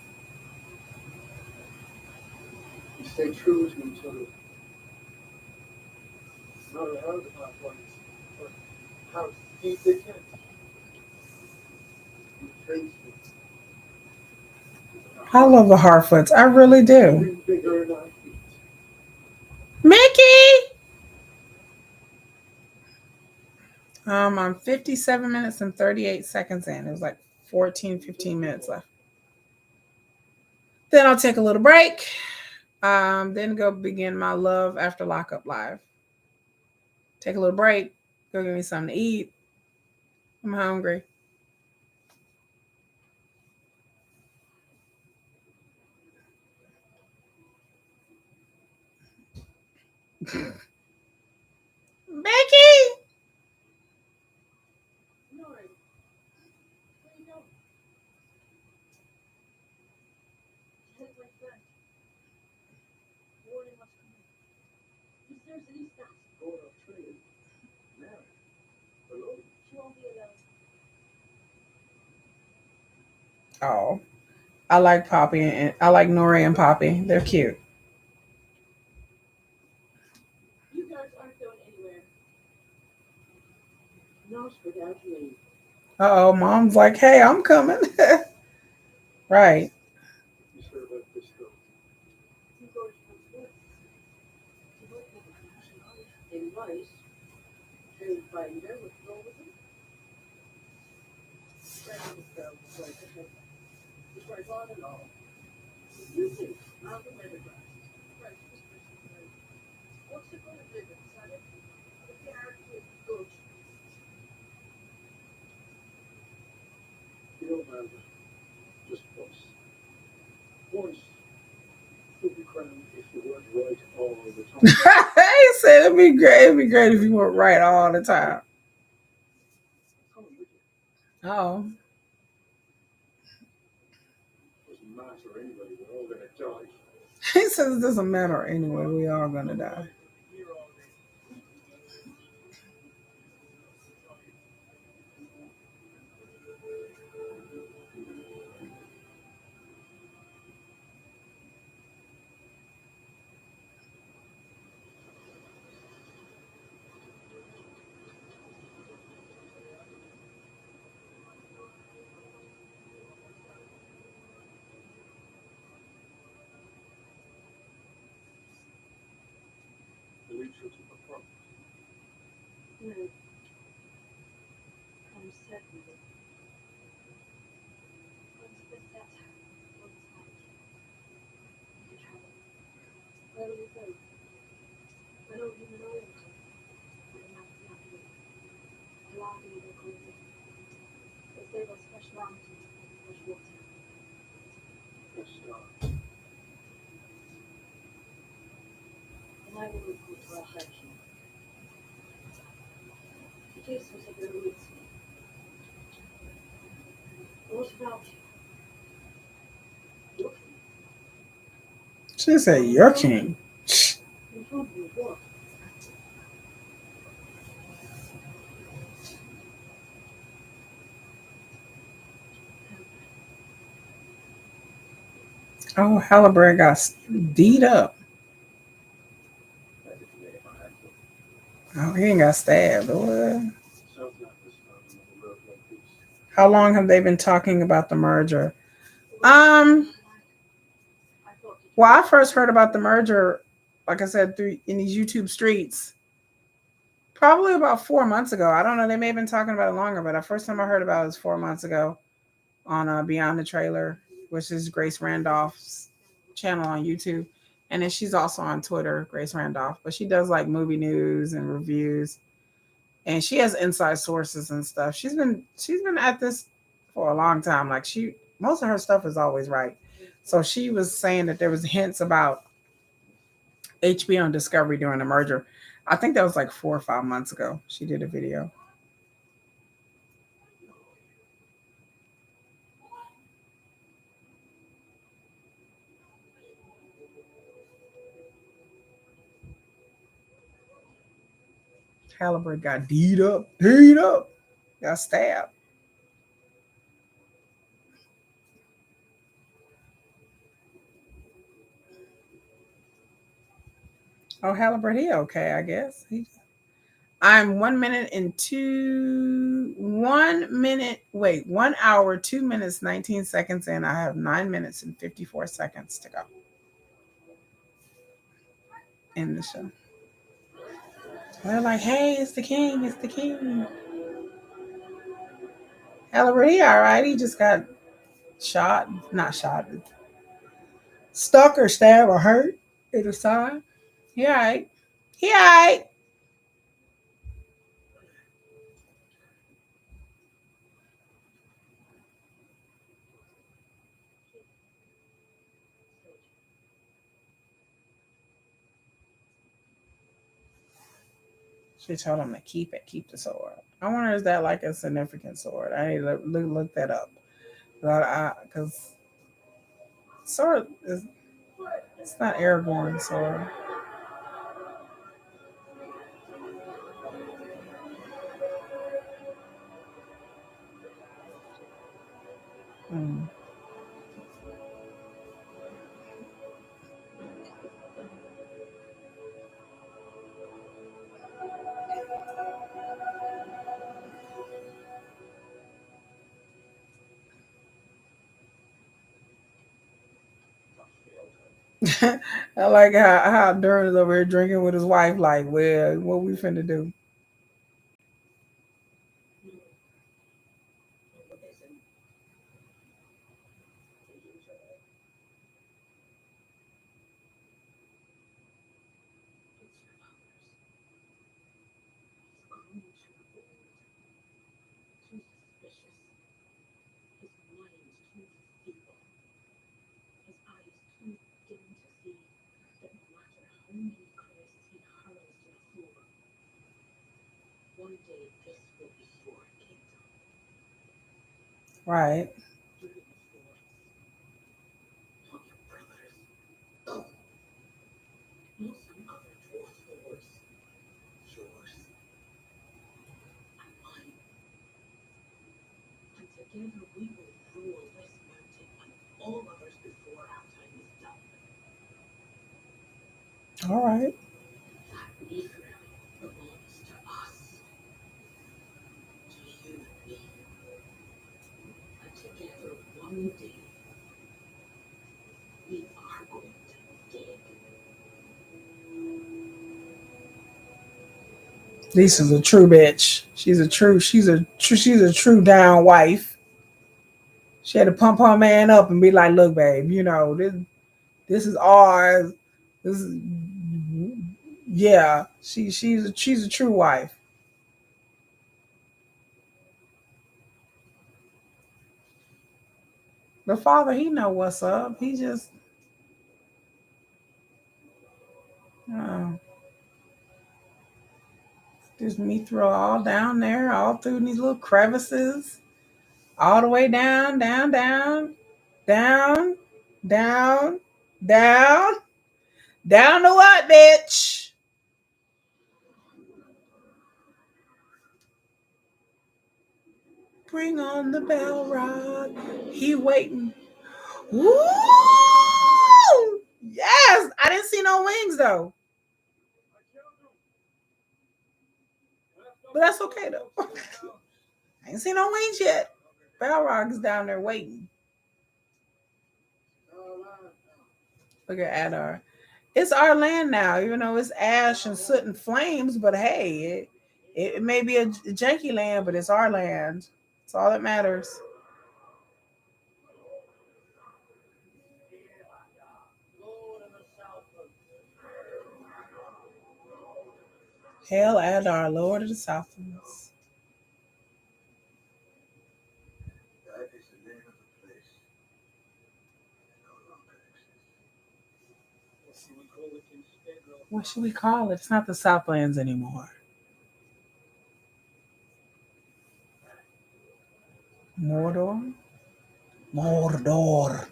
We stay true to each other. No matter how the path lies, or how deep they can. Be faithful. I love the Harfoots. I really do. Nothing bigger than our feet. Mickey! I'm 57 minutes and 38 seconds in. It was like 14, 15 minutes left. Then I'll take a little break. Then go begin my love after lockup live. Take a little break. Go get me something to eat. I'm hungry. Becky! Nori, where you going? Head my friend. Warning what's coming. He stares at East House. Going off train. Mary. Alone. She won't be alone. Oh, I like Poppy and I like Nori and Poppy. They're cute. You guys aren't going anywhere. Not without me. Oh, mom's like, hey, I'm coming. Right. You sure about this though? You go to the woods. You might have a passion on it. They might. Train finder with go with them. Friend with them. Like a head. It drives on and on. You think, I'm the weathergrass. Right, this person right. What's it going to do inside it? The character good. You don't mind. Just once. Once. You'll be crowned if you weren't right all the time. He said it'd be great. It'd be great if you were right all the time. Come with you. Oh. Doesn't matter anybody. We're all going to die. He says it doesn't matter anyway. We are gonna die. Here all day. The lead shows up front. No. I'm certain. Once the set, once out. You travel. Where will you go? I don't even know it. I'm not happy. Allow me to go with you. They say there's fresh mountains, fresh water. Fresh stars. And I will go for a hiking. The distance of your roots. What about you? Looking. She said, "You're king." In front of you, what? Oh, Halliburton got beat up. I didn't lay my hand on. Oh, he ain't got stabbed. What? Sounds like this mountain on the road like this. How long have they been talking about the merger? Um, I thought well, I first heard about the merger, like I said, through in these YouTube streets, probably about 4 months ago. I don't know. They may have been talking about it longer, but the first time I heard about it was 4 months ago on Beyond the Trailer, which is Grace Randolph's channel on YouTube. And then she's also on Twitter, Grace Randolph, but she does like movie news and reviews. And she has inside sources and stuff. She's been at this for a long time. Like most of her stuff is always right. So she was saying that there was hints about HBO and Discovery during the merger. I think that was like 4 or 5 months ago. She did a video. Halliburton got beat up, got stabbed. Oh, Halliburton, he okay, I guess. I'm 1 minute and 1 hour, 2 minutes, 19 seconds in. I have 9 minutes and 54 seconds to go in the show. They're like, hey, it's the king, it's the king. Halliburton, he all right. He just got shot, not shot, stuck or stabbed or hurt. It'll sign. He all right. He all right. She told him to keep it, keep the sword. I wonder is that like a significant sword? I need to look that up. Because sword is it's not Aragorn's sword. Hmm. I like how Dern is over here drinking with his wife. Like, well, what we finna do? Right. All right. Lisa's a true bitch. She's a true down wife. She had to pump her man up and be like, "Look, babe, this is ours. This is yeah." She's a true wife. The father, he know what's up. He uh, just me throw all down there, all through these little crevices, all the way down, down, down, down, down, down, down to what, bitch? Bring on the bell rod. He waiting. Woo! Yes, I didn't see no wings though, but that's okay though. I ain't seen no wings yet. Balrog is down there waiting. Look at Adar. It's our land now, even though it's ash and soot and flames. But hey, it may be a janky land, but it's our land. It's all that matters. Hail Adar, Lord of the Southlands. What should we call it? It's not the Southlands anymore. Mordor? Mordor.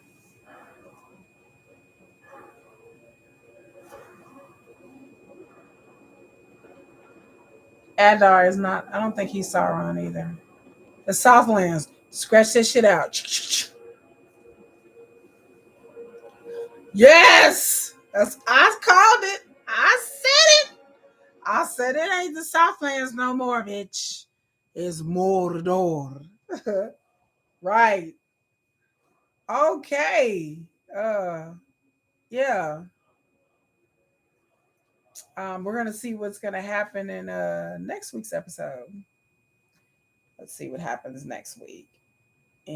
Adar is not, I don't think he's Sauron either. The Southlands. Scratch this shit out. Yes! That's I called it. I said it. I said it ain't the Southlands no more, bitch. It's Mordor. Right. Okay. Yeah. We're gonna see what's gonna happen in next week's episode. Let's see what happens next week. And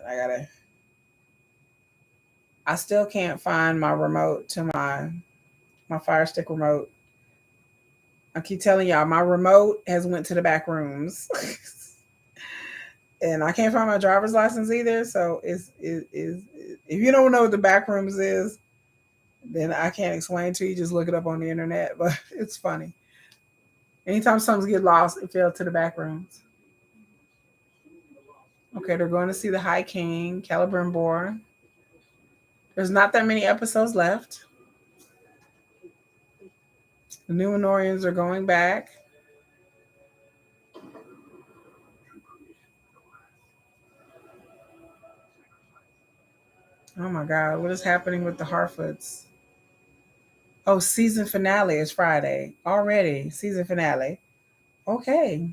I gotta I still can't find my remote to my Fire Stick remote. I keep telling y'all, my remote has went to the back rooms. And I can't find my driver's license either. So is if you don't know what the back rooms is, then I can't explain to you. Just look it up on the internet. But it's funny. Anytime something get lost, it fell to the back rooms. Okay, they're going to see the High King, Celebrimbor. There's not that many episodes left. The Númenorians are going back. Oh my God, what is happening with the Harfoots? Oh, season finale is Friday. Already, season finale. Okay.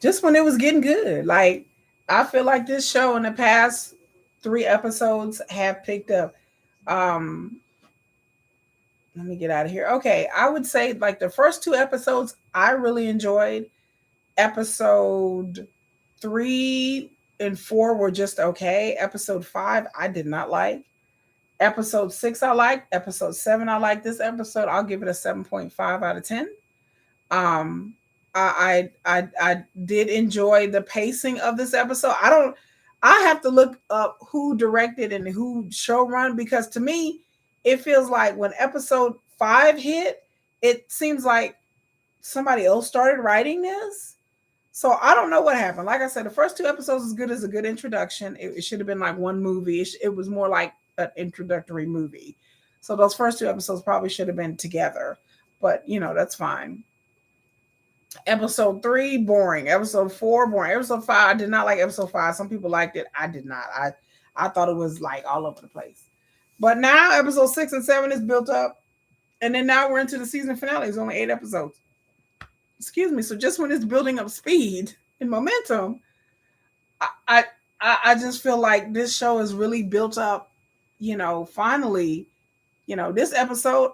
Just when it was getting good. Like, I feel like this show in the past 3 episodes have picked up. Um, Let me get out of here. Okay, I would say like the first 2 episodes I really enjoyed. Episode 3 and 4 were just okay. Episode 5 I did not like. Episode 6 I liked. Episode 7 I like. This episode I'll give it a 7.5 out of 10. Um, I did enjoy the pacing of this episode. I have to look up who directed and who showrun, because to me it feels like when episode 5 hit, it seems like somebody else started writing this. So I don't know what happened. Like I said, the first 2 episodes is good as a good introduction. It should have been like one movie. It was more like an introductory movie. So those first 2 episodes probably should have been together. But, that's fine. Episode 3, boring. Episode 4, boring. Episode 5, I did not like episode 5. Some people liked it. I did not. I thought it was like all over the place. But now episode 6 and 7 is built up. And then now we're into the season finale. It's only 8 episodes. Excuse me. So just when it's building up speed and momentum, I just feel like this show is really built up. Finally, this episode,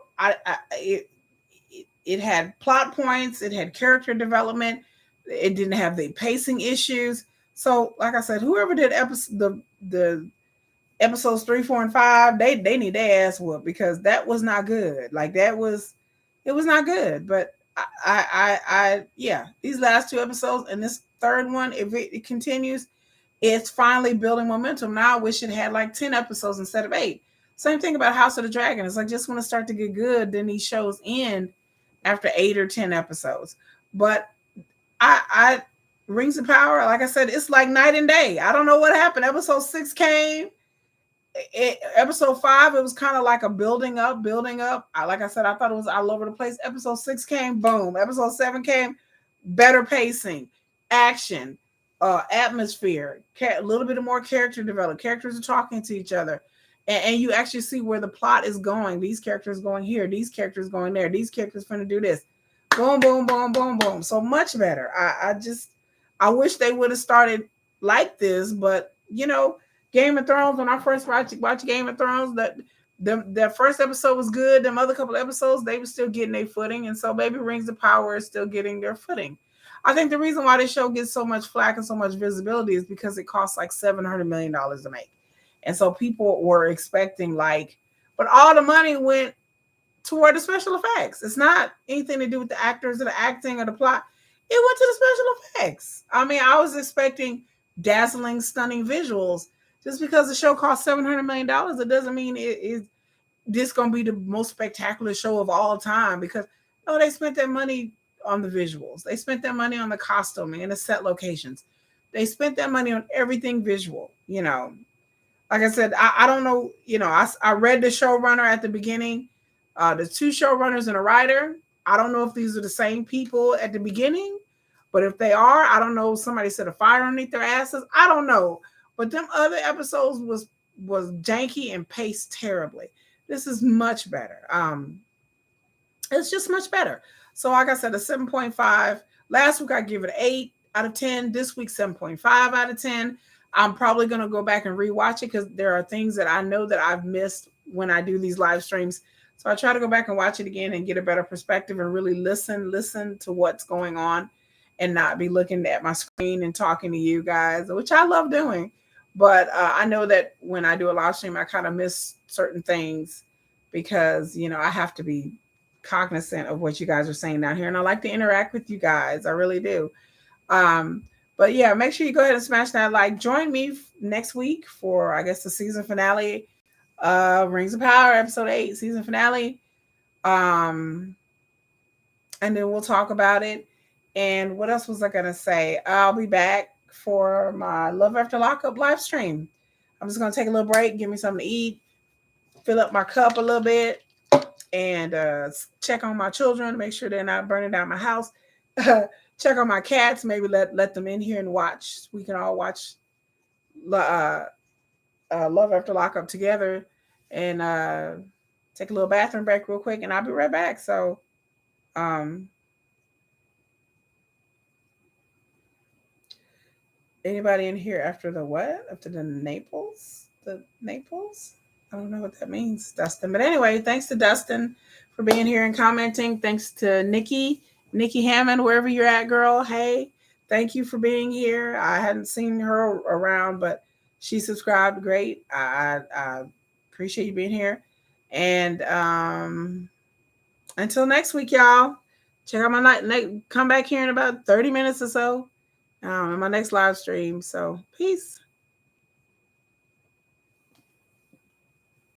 it had plot points, it had character development, it didn't have the pacing issues. So, like I said, whoever did the episodes 3, 4, and 5, they need their ass whooped, because that was not good. Like it was not good. But yeah, these last 2 episodes and this third one, if it continues, it's finally building momentum. Now I wish it had like 10 episodes instead of 8. Same thing about House of the Dragon. It's like just when it starts to get good, then these shows end after 8 or 10 episodes. But I Rings of Power, like I said, it's like night and day. I don't know what happened. Episode 6 came. Episode 5, it was kind of like a building up. Like I said, I thought it was all over the place. Episode 6 came, boom. Episode 7 came, better pacing, action, atmosphere, a little bit more character development. Characters are talking to each other. And you actually see where the plot is going. These characters going here. These characters going there. These characters going to do this. Boom, boom, boom, boom, boom. So much better. I wish they would have started like this. But, Game of Thrones, when I first watched Game of Thrones, the first episode was good. Them other couple episodes, they were still getting their footing. And so maybe Rings of Power is still getting their footing. I think the reason why this show gets so much flack and so much visibility is because it costs like $700 million to make. And so people were expecting but all the money went toward the special effects. It's not anything to do with the actors or the acting or the plot. It went to the special effects. I mean, I was expecting dazzling, stunning visuals. Just because the show cost $700 million, it doesn't mean it's this going to be the most spectacular show of all time, because no, they spent that money on the visuals. They spent that money on the costuming and the set locations. They spent that money on everything visual, Like I said, I don't know, I read the showrunner at the beginning, the 2 showrunners and a writer. I don't know if these are the same people at the beginning, but if they are, I don't know, somebody set a fire underneath their asses. I don't know. But them other episodes was janky and paced terribly. This is much better. It's just much better. So like I said, a 7.5. Last week I give it an 8 out of 10. This week, 7.5 out of 10. I'm probably going to go back and rewatch it, because there are things that I know that I've missed when I do these live streams. So I try to go back and watch it again and get a better perspective and really listen to what's going on, and not be looking at my screen and talking to you guys, which I love doing. But I know that when I do a live stream, I kind of miss certain things because, I have to be cognizant of what you guys are saying down here. And I like to interact with you guys. I really do. Um, but yeah, make sure you go ahead and smash that like. Join me next week for, I guess, the season finale, Rings of Power, episode 8, season finale. Um, and then we'll talk about it. And what else was I gonna say? I'll be back for my Love After Lockup live stream. I'm just gonna take a little break, give me something to eat, fill up my cup a little bit, and check on my children, make sure they're not burning down my house. Check on my cats, maybe let them in here and watch. We can all watch uh, Love After Lockup together, and take a little bathroom break real quick, and I'll be right back. So, um, anybody in here after the what? After the Naples? The Naples? I don't know what that means, Dustin. But anyway, thanks to Dustin for being here and commenting. Thanks to Nikki Hammond, wherever you're at, girl. Hey, thank you for being here. I hadn't seen her around, but she subscribed. Great. I appreciate you being here. And until next week, y'all. Check out my night. Come back here in about 30 minutes or so in my next live stream. So, peace.